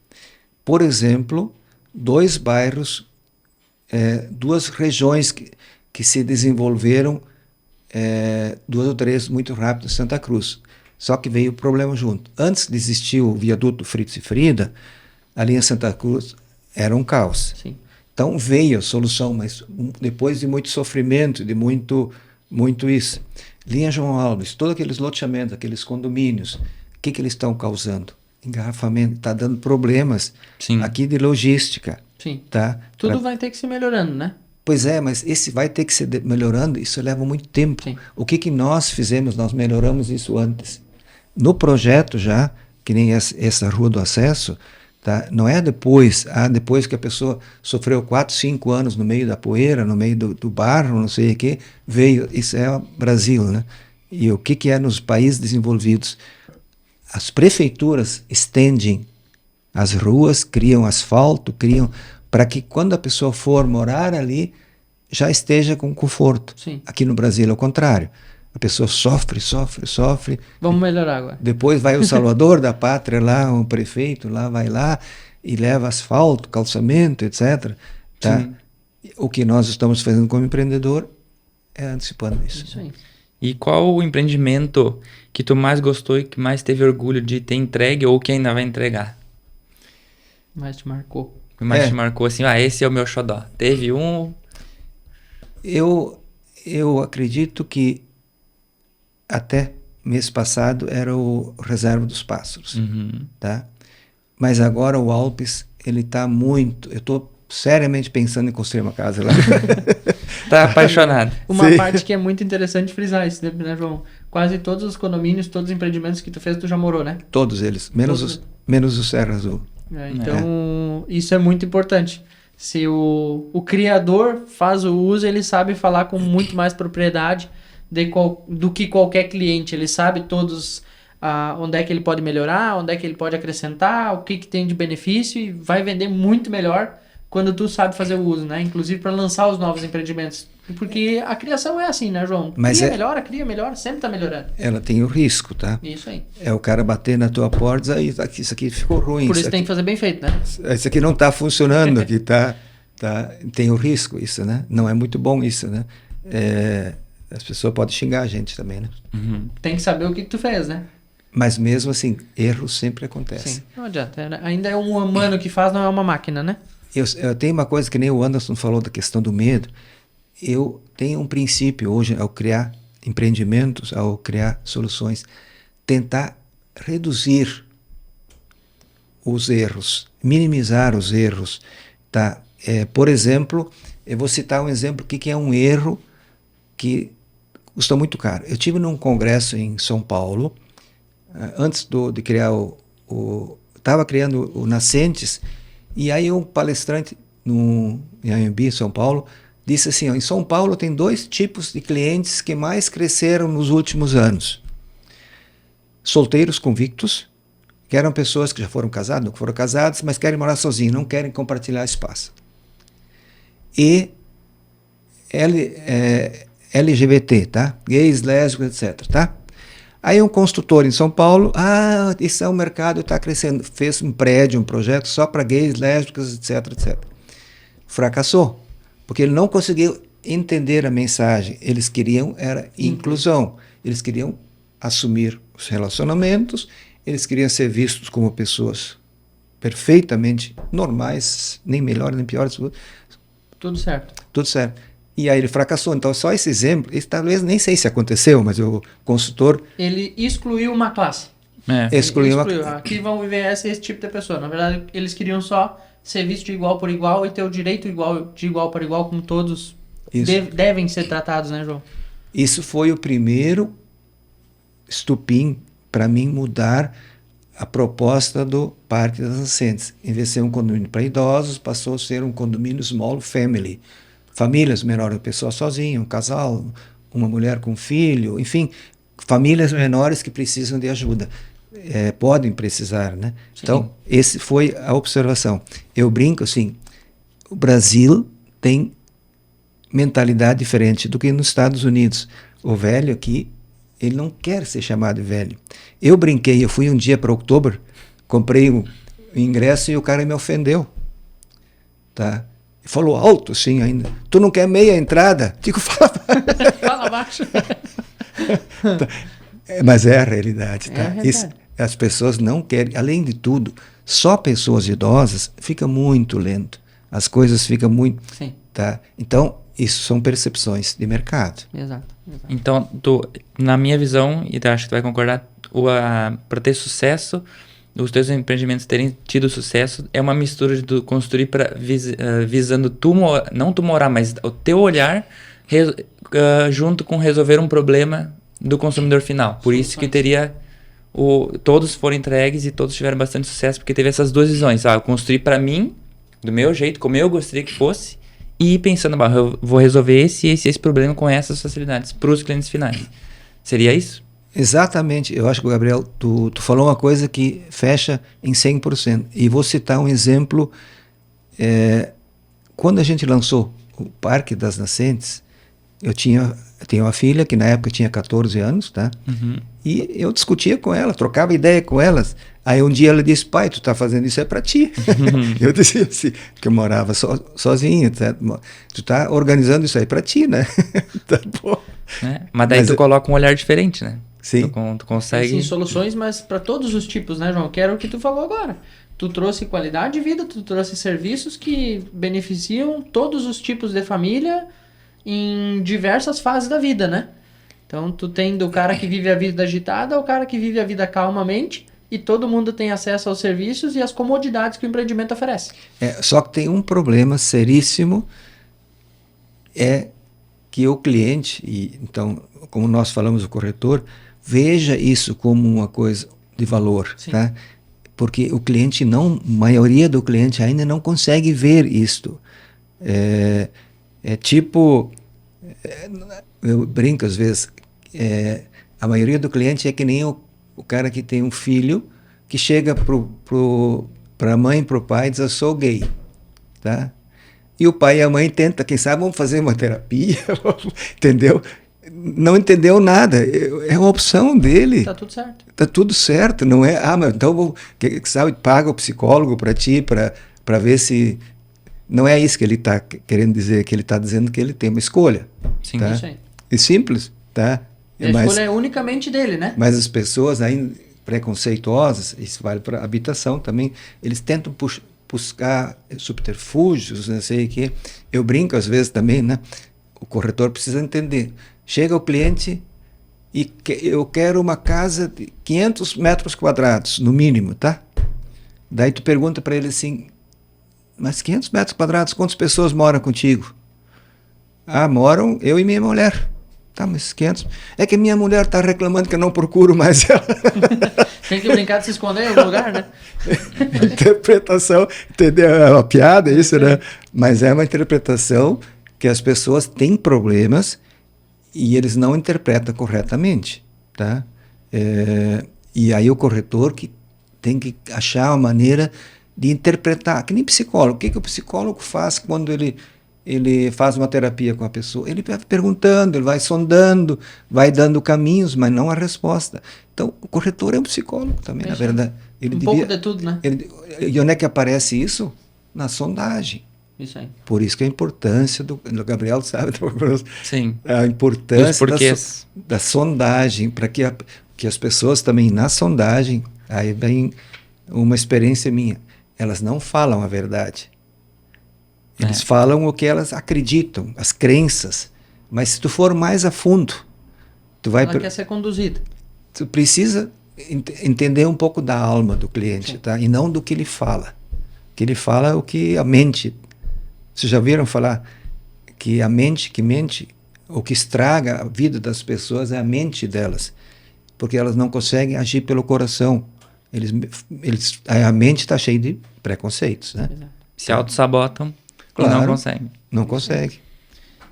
Por exemplo, 2 bairros, 2 regiões que se desenvolveram, 2 ou 3 muito rápido em Santa Cruz. Só que veio o problema junto. Antes de existir o viaduto Fritz e Frida, ali em Santa Cruz era um caos. Sim. Então veio a solução, mas depois de muito sofrimento, de muito isso. Linha João Alves, todos aqueles loteamentos, aqueles condomínios, o que eles estão causando? Engarrafamento, está dando problemas aqui de logística. Sim. Tá? Tudo vai ter que ser melhorando, né? Pois é, mas esse vai ter que ser melhorando, isso leva muito tempo. Sim. O que nós fizemos? Nós melhoramos isso antes. No projeto já, que nem essa Rua do Acesso, tá? Não é depois que a pessoa sofreu 4, 5 anos no meio da poeira, no meio do barro, não sei o que, veio, isso é o Brasil, né? E o que é nos países desenvolvidos? As prefeituras estendem as ruas, criam asfalto, para que quando a pessoa for morar ali, já esteja com conforto. Sim. Aqui no Brasil é o contrário. A pessoa sofre. Vamos melhorar agora. Depois vai o salvador da pátria lá, o prefeito vai lá e leva asfalto, calçamento, etc. Tá? O que nós estamos fazendo como empreendedor é antecipando isso. Isso aí. E qual o empreendimento que tu mais gostou e que mais teve orgulho de ter entregue ou que ainda vai entregar? Mais te marcou. Que mais te marcou assim, esse é o meu xodó. Teve um... Eu acredito que até mês passado era o Reserva dos Pássaros. Tá? Mas agora o Alpes, ele está muito... Eu estou seriamente pensando em construir uma casa lá. Tá apaixonado. Uma parte que é muito interessante frisar isso, né, João? Quase todos os condomínios, todos os empreendimentos que tu fez, tu já morou, né? Todos eles, menos o Serra Azul. Então, isso é muito importante. Se o criador faz o uso, ele sabe falar com muito mais propriedade do que qualquer cliente. Ele sabe todos onde é que ele pode melhorar, onde é que ele pode acrescentar, o que tem de benefício, e vai vender muito melhor quando tu sabe fazer o uso, né? Inclusive para lançar os novos empreendimentos. Porque a criação é assim, né, João? Cria melhor, sempre tá melhorando. Ela tem o risco, tá? Isso aí. É o cara bater na tua porta e isso aqui ficou ruim. Por isso tem que fazer bem feito, né? Isso aqui não tá funcionando, aqui tá, tem o risco isso, né? Não é muito bom isso, né? As pessoas podem xingar a gente também, né? Tem que saber o que tu fez, né? Mas mesmo assim, erros sempre acontecem. Sim, não adianta. Ainda é um humano que faz, não é uma máquina, né? Eu tenho uma coisa que nem o Anderson falou da questão do medo. Eu tenho um princípio hoje ao criar empreendimentos, ao criar soluções, tentar reduzir os erros, minimizar os erros. Tá? Por exemplo, eu vou citar um exemplo que é um erro que custa muito caro. Eu tive num congresso em São Paulo, antes de criar estava criando o Nascentes, e aí um palestrante em Anhembi, São Paulo, disse assim, em São Paulo tem 2 tipos de clientes que mais cresceram nos últimos anos. Solteiros convictos, que eram pessoas que já foram casadas, não foram casadas, mas querem morar sozinhos, não querem compartilhar espaço. E LGBT, tá? Gays, lésbicas, etc, tá? Aí um construtor em São Paulo, esse é o mercado, está crescendo, fez um prédio, um projeto só para gays, lésbicas, etc. Fracassou, porque ele não conseguiu entender a mensagem. Eles queriam inclusão, eles queriam assumir os relacionamentos eles queriam ser vistos como pessoas perfeitamente normais, nem melhores nem piores. Tudo certo. Tudo certo. E aí ele fracassou. Então, só esse exemplo, talvez nem sei se aconteceu, mas o consultor... Ele excluiu uma classe. Excluiu. Aqui vão viver esse tipo de pessoa. Na verdade, eles queriam só ser vistos de igual por igual e ter o direito de igual para igual, como todos devem ser tratados, né, João? Isso foi o primeiro estupim para mim mudar a proposta do Parque das Nascentes. Em vez de ser um condomínio para idosos, passou a ser um condomínio small family. Famílias menores, pessoa sozinha, um casal, uma mulher com filho, enfim, famílias menores que precisam de ajuda. Podem precisar, né? Sim. Então, essa foi a observação. Eu brinco assim, o Brasil tem mentalidade diferente do que nos Estados Unidos. O velho aqui, ele não quer ser chamado de velho. Eu brinquei, eu fui um dia para Outubro, comprei o ingresso e o cara me ofendeu. Tá? Falou alto, sim, ainda. Tu não quer meia entrada? Digo, fala baixo. Fala baixo. Mas é a realidade, tá? É a realidade. Isso, as pessoas não querem. Além de tudo, só pessoas idosas fica muito lento. As coisas ficam muito... Sim. Tá? Então, isso são percepções de mercado. Exato. Então, na minha visão, e acho que tu vai concordar, para ter sucesso, os teus empreendimentos terem tido sucesso, é uma mistura de construir visando não tu morar, mas o teu olhar junto com resolver um problema do consumidor final. Por isso que teria... todos foram entregues e todos tiveram bastante sucesso, porque teve essas duas visões. Eu construí para mim, do meu jeito, como eu gostaria que fosse, e pensando, eu vou resolver esse problema com essas facilidades para os clientes finais. Seria isso? Exatamente. Eu acho que, Gabriel, tu falou uma coisa que fecha em 100%. E vou citar um exemplo. Quando a gente lançou o Parque das Nascentes, eu tenho uma filha que na época tinha 14 anos, tá? Uhum. E eu discutia com ela, trocava ideia com elas. Aí um dia ela disse, pai, tu tá fazendo isso para ti. Uhum. Eu disse assim, porque eu morava sozinho, tá? Tu tá organizando isso aí para ti, né? Tá bom. Mas daí tu coloca um olhar diferente, né? Sim. Tu consegue... Sim, soluções, mas para todos os tipos, né, João? Que era o que tu falou agora. Tu trouxe qualidade de vida, tu trouxe serviços que beneficiam todos os tipos de família em diversas fases da vida, né? Então, tu tem do cara que vive a vida agitada ao cara que vive a vida calmamente e todo mundo tem acesso aos serviços e às comodidades que o empreendimento oferece. Só que tem um problema seríssimo, é que o cliente, então, como nós falamos, o corretor, veja isso como uma coisa de valor, sim, tá? Porque o cliente a maioria do cliente ainda não consegue ver isto. Tipo, eu brinco às vezes, a maioria do cliente é que nem o cara que tem um filho que chega para a mãe e para o pai e diz, eu sou gay, tá? E o pai e a mãe tentam, quem sabe, vamos fazer uma terapia, entendeu? Não entendeu nada, é uma opção dele. Tá tudo certo. Tá tudo certo, não é? Mas então, sabe, paga o psicólogo para ti, para ver se... Não é isso que ele está querendo dizer, que ele está dizendo que ele tem uma escolha. Sim, tá? isso aí. É simples, tá? A escolha é unicamente dele, né? Mas as pessoas ainda preconceituosas, isso vale para habitação também, eles tentam buscar subterfúgios, não sei o quê. Eu brinco às vezes também, né? O corretor precisa entender. Chega o cliente e eu quero uma casa de 500 metros quadrados, no mínimo, tá? Daí tu pergunta para ele assim, mas 500 metros quadrados, quantas pessoas moram contigo? Moram eu e minha mulher. Tá, mas 500... É que minha mulher está reclamando que eu não procuro mais ela. Tem que brincar de se esconder em algum lugar, né? Interpretação, entendeu? É uma piada isso, né? Mas é uma interpretação que as pessoas têm problemas e eles não interpretam corretamente, tá? E aí o corretor que tem que achar uma maneira de interpretar, que nem psicólogo. O que o psicólogo faz quando ele faz uma terapia com a pessoa? Ele vai perguntando, ele vai sondando, vai dando caminhos, mas não a resposta. Então, o corretor é um psicólogo também, na verdade. Pouco de tudo, né? E onde é que aparece isso? Na sondagem. Isso aí. Por isso que a importância do Gabriel sabe, sim, a importância da sondagem, para que as pessoas também na sondagem Aí vem uma experiência minha. Elas não falam a verdade. Eles falam o que elas acreditam, as crenças. Mas se tu for mais a fundo, ela quer ser conduzida. Tu precisa entender um pouco da alma do cliente, tá? E não do que ele fala. O que ele fala é o que a mente... Vocês já viram falar que a mente que mente, o que estraga a vida das pessoas é a mente delas, porque elas não conseguem agir pelo coração. A mente está cheia de preconceitos, né? Se auto-sabotam e não conseguem. Não consegue.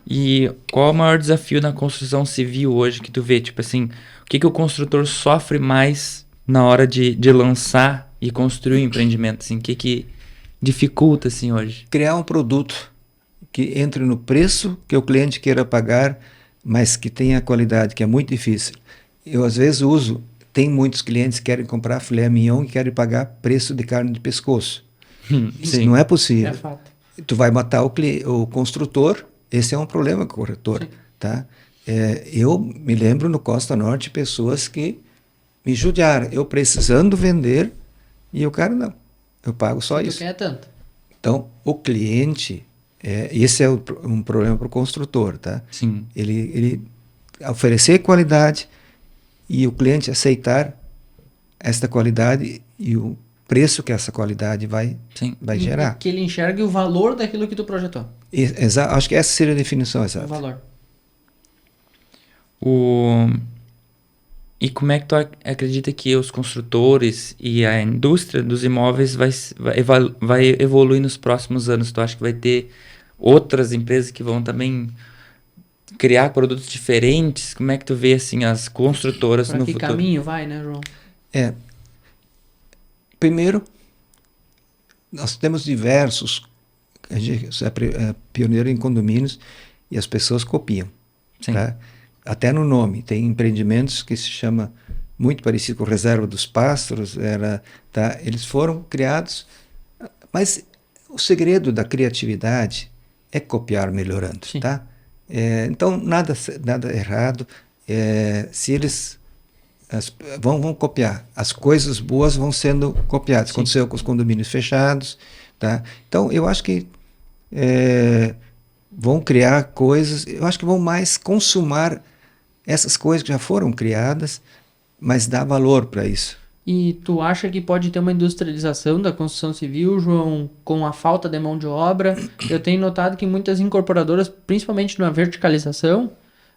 E qual é o maior desafio na construção civil hoje que tu vê? Tipo assim, o que o construtor sofre mais na hora de lançar e construir um empreendimento? Assim, o que dificulta assim hoje? Criar um produto que entre no preço que o cliente queira pagar, mas que tenha qualidade, que é muito difícil. Eu às vezes tem muitos clientes que querem comprar filé mignon e querem pagar preço de carne de pescoço. Isso não é possível. É fato. Tu vai matar o construtor, esse é um problema com o corretor. Tá? Eu me lembro no Costa Norte pessoas que me judiaram, eu precisando vender e o cara não, eu pago só isso. Tu quer tanto. Então, o cliente, esse é um problema para o construtor. Tá? Sim. Ele oferecer qualidade e o cliente aceitar esta qualidade e o preço que essa qualidade vai gerar. Que ele enxergue o valor daquilo que tu projetou. Acho que essa seria a definição exata. O valor. E como é que tu acredita que os construtores e a indústria dos imóveis vai evoluir nos próximos anos? Tu acha que vai ter outras empresas que vão também criar produtos diferentes? Como é que tu vê assim as construtoras no futuro? Para que caminho vai, né, João? Primeiro, nós temos diversos... A gente é pioneiro em condomínios e as pessoas copiam. Tá? Até no nome. Tem empreendimentos que se chama muito parecido com Reserva dos Pássaros. Tá? Eles foram criados... Mas o segredo da criatividade é copiar melhorando. Tá? Então, nada errado. Se eles... vão copiar. As coisas boas vão sendo copiadas. Aconteceu com os condomínios fechados. Tá? Então, eu acho que vão criar coisas, eu acho que vão mais consumar essas coisas que já foram criadas, mas dar valor para isso. E tu acha que pode ter uma industrialização da construção civil, João, com a falta de mão de obra? Eu tenho notado que muitas incorporadoras, principalmente na verticalização,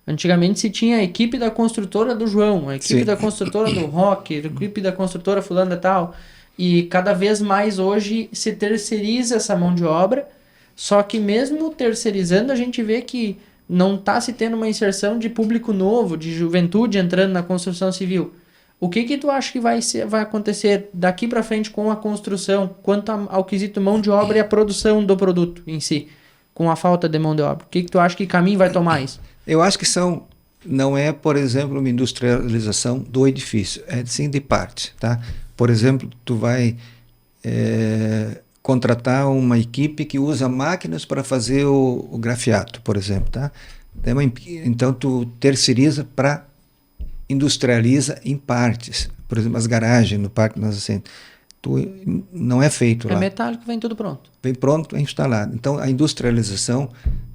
antigamente se tinha a equipe da construtora do João, a equipe da construtora do Rock, a equipe da construtora fulana e tal... E cada vez mais hoje se terceiriza essa mão de obra, só que mesmo terceirizando a gente vê que não está se tendo uma inserção de público novo, de juventude entrando na construção civil. O que tu acha que vai acontecer daqui para frente com a construção, quanto ao quesito mão de obra e a produção do produto em si, com a falta de mão de obra? O que tu acha que caminho vai tomar isso? Eu acho que não é, por exemplo, uma industrialização do edifício, é sim de parte, tá? Por exemplo, tu vai contratar uma equipe que usa máquinas para fazer o grafiato, por exemplo. Tá? Então, tu terceiriza para industrializa em partes. Por exemplo, as garagens no Parque Nós Assentos. Não é feito lá. É metálico, vem tudo pronto. Vem pronto, é instalado. Então, a industrialização,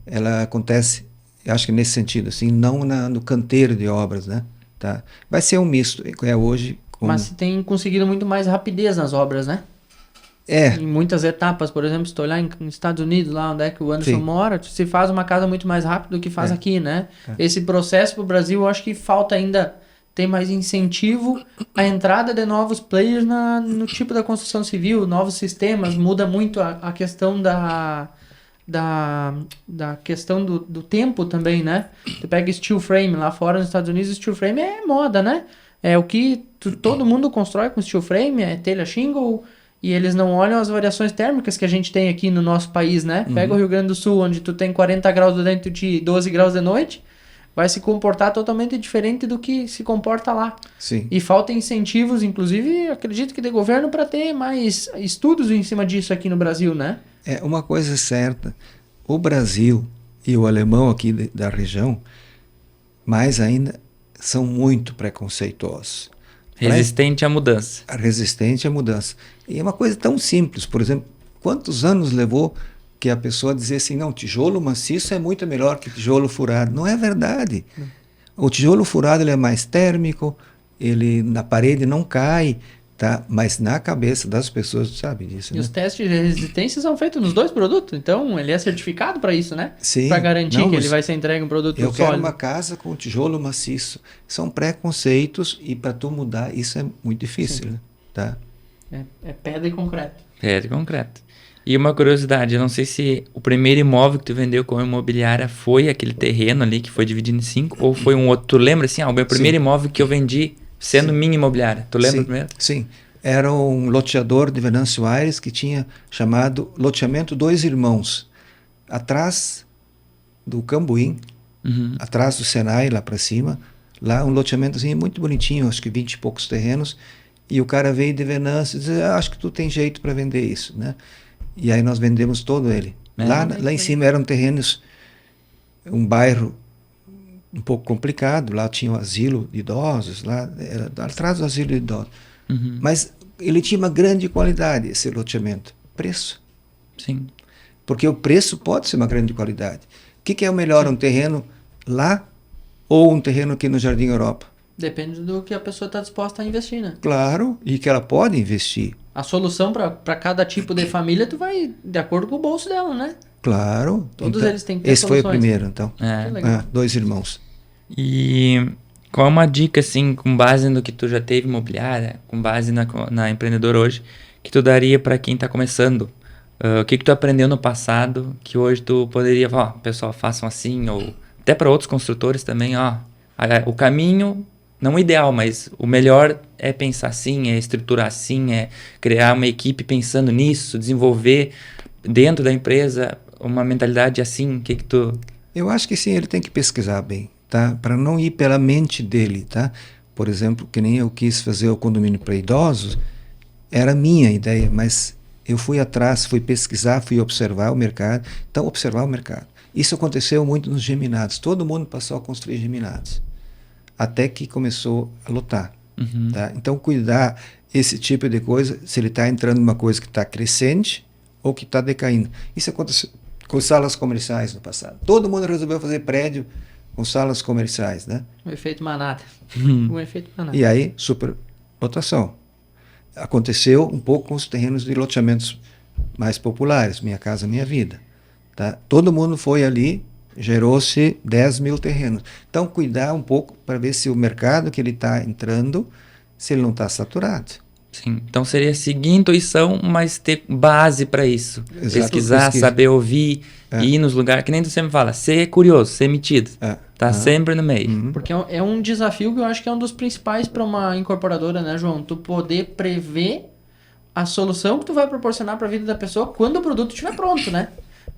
ela acontece, acho que nesse sentido, assim, não no canteiro de obras. Né? Tá? Vai ser um misto. Hoje... Mas se tem conseguido muito mais rapidez nas obras, né? Em muitas etapas, por exemplo, se tu olhar nos Estados Unidos, lá onde é que o Anderson mora, se faz uma casa muito mais rápido do que faz aqui, né? Esse processo pro Brasil, eu acho que falta ainda ter mais incentivo à entrada de novos players no tipo da construção civil, novos sistemas, muda muito a questão da questão do tempo também, né? Tu pega steel frame lá fora nos Estados Unidos, steel frame é moda, né? É o que todo mundo constrói com steel frame, é telha shingle, e eles não olham as variações térmicas que a gente tem aqui no nosso país, né? Pega o Rio Grande do Sul, onde tu tem 40 graus dentro de 12 graus de noite, vai se comportar totalmente diferente do que se comporta lá. Sim. E falta incentivos, inclusive, acredito que de governo, para ter mais estudos em cima disso aqui no Brasil, né? Uma coisa certa, o Brasil e o alemão aqui da região, mais ainda, são muito preconceituosos. Resistente à mudança. Resistente à mudança. E é uma coisa tão simples. Por exemplo, quantos anos levou que a pessoa dizer assim, não, tijolo maciço é muito melhor que tijolo furado. Não é verdade. O tijolo furado ele é mais térmico, ele na parede não cai, tá? Mas na cabeça das pessoas, sabe disso, E né? os testes de resistência são feitos nos 2 produtos, então ele é certificado para isso, né? Sim. Para garantir que ele vai ser entregue um produto eu sólido. quero uma casa com tijolo maciço. São preconceitos e para tu mudar isso é muito difícil, né? Tá? É pedra e concreto. Pedra e concreto. E uma curiosidade, eu não sei se o primeiro imóvel que tu vendeu como imobiliária foi aquele terreno ali que foi dividido em 5 ou foi um outro. Tu lembra assim, o meu primeiro imóvel que eu vendi sendo minha imobiliária. Tu lembra primeiro? Sim. Era um loteador de Venâncio Aires que tinha chamado Loteamento Dois Irmãos. Atrás do Cambuim, atrás do Senai, lá para cima, lá um loteamentozinho muito bonitinho, acho que 20 e poucos terrenos, e o cara veio de Venâncio e disse, acho que tu tem jeito para vender isso, né? E aí nós vendemos todo ele. Lá em cima eram terrenos, um bairro um pouco complicado, lá tinha um asilo de idosos, lá era atrás do asilo de idosos. Mas ele tinha uma grande qualidade, esse loteamento. Preço. Sim. Porque o preço pode ser uma grande qualidade. O que é o melhor, um terreno lá ou um terreno aqui no Jardim Europa? Depende do que a pessoa está disposta a investir, né? Claro, e que ela pode investir. A solução para cada tipo de família, tu vai de acordo com o bolso dela, né? Claro. Todos então, eles têm que ter esse soluções. foi o primeiro, então. Dois irmãos. E qual é uma dica, assim, com base no que tu já teve imobiliária, com base na empreendedora hoje, que tu daria para quem está começando? O que tu aprendeu no passado que hoje tu poderia falar, pessoal, façam assim, ou até para outros construtores também, o caminho, não o ideal, mas o melhor é pensar assim, é estruturar assim, é criar uma equipe pensando nisso, desenvolver dentro da empresa uma mentalidade assim, o que tu... Eu acho que sim, ele tem que pesquisar bem, tá? Para não ir pela mente dele, tá? Por exemplo, que nem eu quis fazer o condomínio para idosos, era minha ideia, mas eu fui atrás, fui pesquisar, fui observar o mercado. Então, observar o mercado. Isso aconteceu muito nos geminados. Todo mundo passou a construir geminados. Até que começou a lotar. Tá? Então, cuidar esse tipo de coisa, se ele está entrando numa coisa que está crescente ou que está decaindo. Isso aconteceu com salas comerciais no passado. Todo mundo resolveu fazer prédio com salas comerciais, né? O efeito manada. O efeito manada. E aí, superlotação. Aconteceu um pouco com os terrenos de loteamentos mais populares, Minha Casa Minha Vida. Tá? Todo mundo foi ali, gerou-se 10 mil terrenos. Então, cuidar um pouco para ver se o mercado que ele está entrando, se ele não está saturado. Sim, então seria seguir a intuição, mas ter base para isso. Exato, Pesquisar, saber ouvir, ir nos lugares, que nem tu sempre fala, ser curioso, ser metido. Tá sempre no meio. Porque é um desafio que eu acho que é um dos principais para uma incorporadora, né, João? Tu poder prever a solução que tu vai proporcionar para a vida da pessoa quando o produto estiver pronto, né?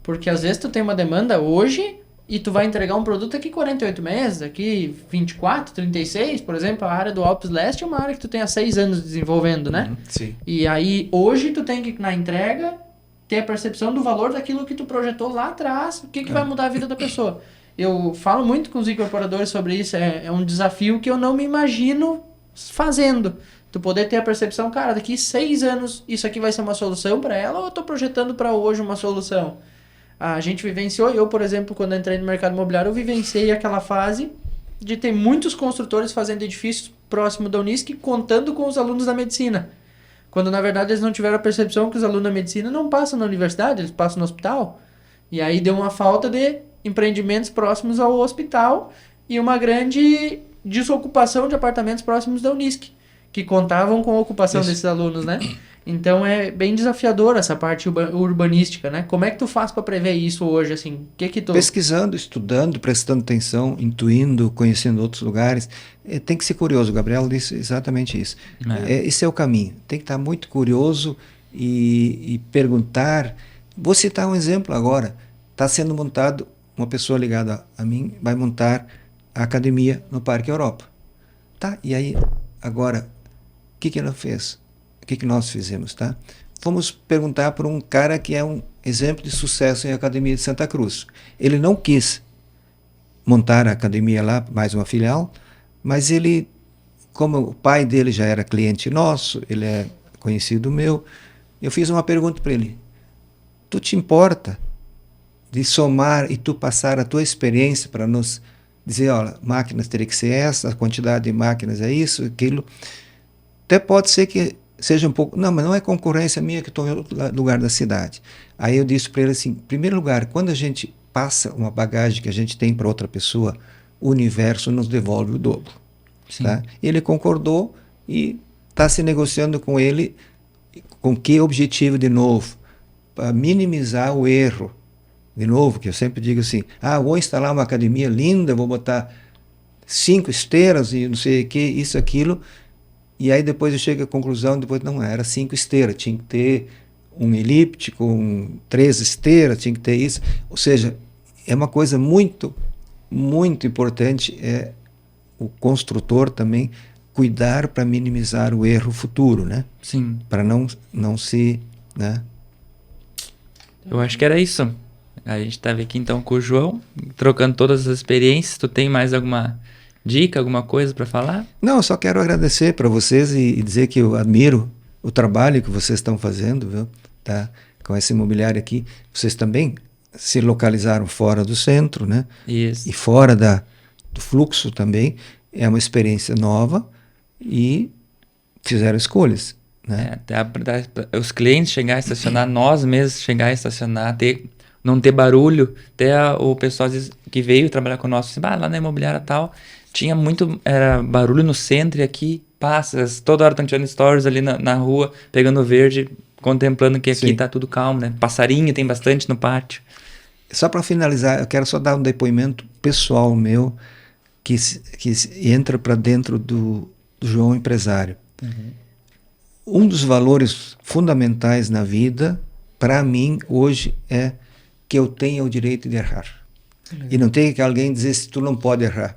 Porque às vezes tu tem uma demanda hoje e tu vai entregar um produto daqui 48 meses, daqui 24, 36, por exemplo, a área do Alpes Leste é uma área que tu tem há 6 anos desenvolvendo, né? Sim. E aí hoje tu tem que, na entrega, ter a percepção do valor daquilo que tu projetou lá atrás, o que vai mudar a vida da pessoa. Eu falo muito com os incorporadores sobre isso, é um desafio que eu não me imagino fazendo. Tu poder ter a percepção, cara, daqui 6 anos isso aqui vai ser uma solução para ela ou eu tô projetando para hoje uma solução? A gente vivenciou, eu, por exemplo, quando entrei no mercado imobiliário, eu vivenciei aquela fase de ter muitos construtores fazendo edifícios próximo da Unisc, contando com os alunos da medicina. Quando, na verdade, eles não tiveram a percepção que os alunos da medicina não passam na universidade, eles passam no hospital. E aí deu uma falta de empreendimentos próximos ao hospital e uma grande desocupação de apartamentos próximos da Unisc, que contavam com a ocupação desses alunos, né? Então é bem desafiador essa parte urbanística, né? Como é que tu faz para prever isso hoje, assim? Que tu... Pesquisando, estudando, prestando atenção, intuindo, conhecendo outros lugares. Tem que ser curioso, o Gabriel disse exatamente isso. Esse é o caminho. Tem que estar muito curioso e perguntar. Vou citar um exemplo agora. Está sendo montado, uma pessoa ligada a mim vai montar a academia no Parque Europa. Tá, e aí, agora, o que ela fez? O que nós fizemos, tá? Fomos perguntar para um cara que é um exemplo de sucesso em Academia de Santa Cruz. Ele não quis montar a academia lá, mais uma filial, mas ele como o pai dele já era cliente nosso, ele é conhecido meu, eu fiz uma pergunta para ele. Tu te importa de somar e tu passar a tua experiência para nos dizer, olha, máquinas teria que ser essa, a quantidade de máquinas é isso, aquilo. Até pode ser que seja um pouco... Não, mas não é concorrência minha que estou em outro lugar da cidade. Aí eu disse para ele assim, em primeiro lugar, quando a gente passa uma bagagem que a gente tem para outra pessoa, o universo nos devolve o dobro. Tá? Ele concordou e está se negociando com ele com que objetivo de novo? Para minimizar o erro. De novo, que eu sempre digo assim, vou instalar uma academia linda, vou botar 5 esteiras e não sei o que, isso, aquilo, e aí depois eu chego à conclusão, depois não era 5 esteiras, tinha que ter um elíptico, 3 esteiras, tinha que ter isso. Ou seja, é uma coisa muito, muito importante, é o construtor também cuidar para minimizar o erro futuro, né? Sim. Para não se... né? Eu acho que era isso. A gente estava aqui então com o João, trocando todas as experiências. Tu tem mais alguma dica, alguma coisa para falar? Não, eu só quero agradecer para vocês e dizer que eu admiro o trabalho que vocês estão fazendo, viu? Tá? Com essa imobiliária aqui. Vocês também se localizaram fora do centro, né? Isso. E fora do fluxo também. É uma experiência nova e fizeram escolhas, né? Até os clientes chegar a estacionar, nós mesmos chegar a estacionar, não ter barulho. Até o pessoal às vezes, que veio trabalhar conosco, assim, lá na imobiliária tal, tinha muito barulho no centro e aqui passa, toda hora estão tirando stories ali na rua, pegando verde, contemplando que aqui está tudo calmo, né? Passarinho tem bastante no pátio. Só para finalizar, eu quero só dar um depoimento pessoal meu que entra para dentro do João empresário. Uhum. Um dos valores fundamentais na vida, para mim, hoje, é que eu tenha o direito de errar. Uhum. E não tem que alguém dizer se tu não pode errar.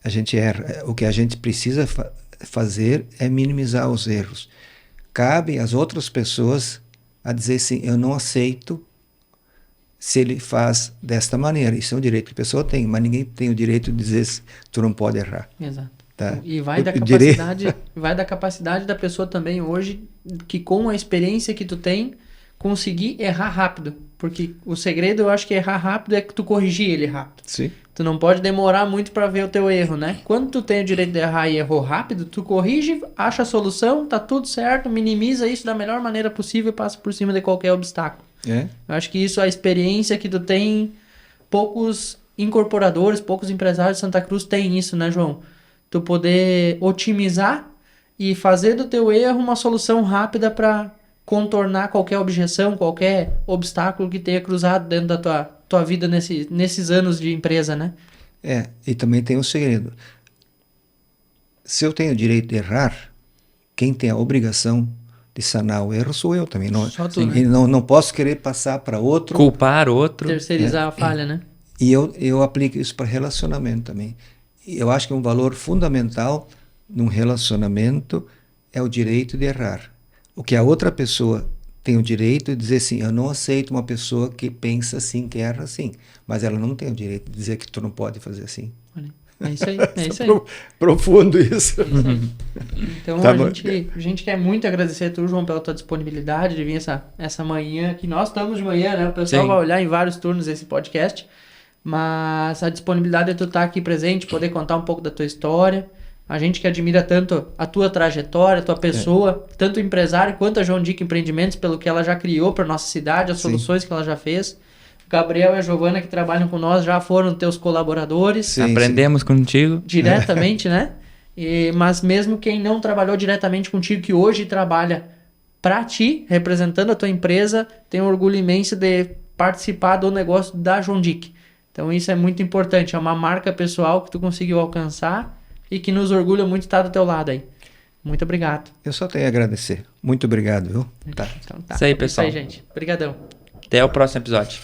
A gente erra. O que a gente precisa fazer é minimizar os erros. Cabe às outras pessoas a dizer assim, eu não aceito se ele faz desta maneira. Isso é um direito que a pessoa tem, mas ninguém tem o direito de dizer se tu não pode errar. Exato. Tá? E vai da capacidade da pessoa também hoje, que com a experiência que tu tem, conseguir errar rápido. Porque o segredo, eu acho que errar rápido é que tu corrigir ele rápido. Sim. Tu não pode demorar muito para ver o teu erro, né? Quando tu tem o direito de errar e errou rápido, tu corrige, acha a solução, tá tudo certo, minimiza isso da melhor maneira possível e passa por cima de qualquer obstáculo. Eu acho que isso, a experiência que tu tem, poucos incorporadores, poucos empresários de Santa Cruz têm isso, né, João? Tu poder otimizar e fazer do teu erro uma solução rápida para contornar qualquer objeção, qualquer obstáculo que tenha cruzado dentro da tua vida nesses anos de empresa, né? E também tem um segredo. Se eu tenho o direito de errar, quem tem a obrigação de sanar o erro sou eu também. Só tu, né? E não posso querer passar para outro. Culpar outro. Terceirizar a falha, né? E eu aplico isso para relacionamento também. Eu acho que um valor fundamental num relacionamento é o direito de errar. O que a outra pessoa tem o direito de dizer assim, eu não aceito uma pessoa que pensa assim, que erra assim. Mas ela não tem o direito de dizer que tu não pode fazer assim. É isso aí, é isso aí. Profundo isso. É isso aí. Então Tá a gente quer muito agradecer a tu, João, pela tua disponibilidade de vir essa manhã, que nós estamos de manhã, né? O pessoal vai olhar em vários turnos esse podcast, mas a disponibilidade de tu estar aqui presente, poder contar um pouco da tua história. A gente que admira tanto a tua trajetória, a tua pessoa, tanto o empresário quanto a João Dick Empreendimentos, pelo que ela já criou para nossa cidade, as soluções que ela já fez. O Gabriel e a Giovana, que trabalham com nós, já foram teus colaboradores. Sim, aprendemos contigo. Diretamente, né? Mas mesmo quem não trabalhou diretamente contigo, que hoje trabalha para ti, representando a tua empresa, tem um orgulho imenso de participar do negócio da João Dick. Então isso é muito importante, é uma marca pessoal que tu conseguiu alcançar e que nos orgulha muito estar do teu lado aí. Muito obrigado. Eu só tenho a agradecer. Muito obrigado, viu? Então, tá. Isso aí, pessoal. Isso aí, gente. Obrigadão. Até o próximo episódio.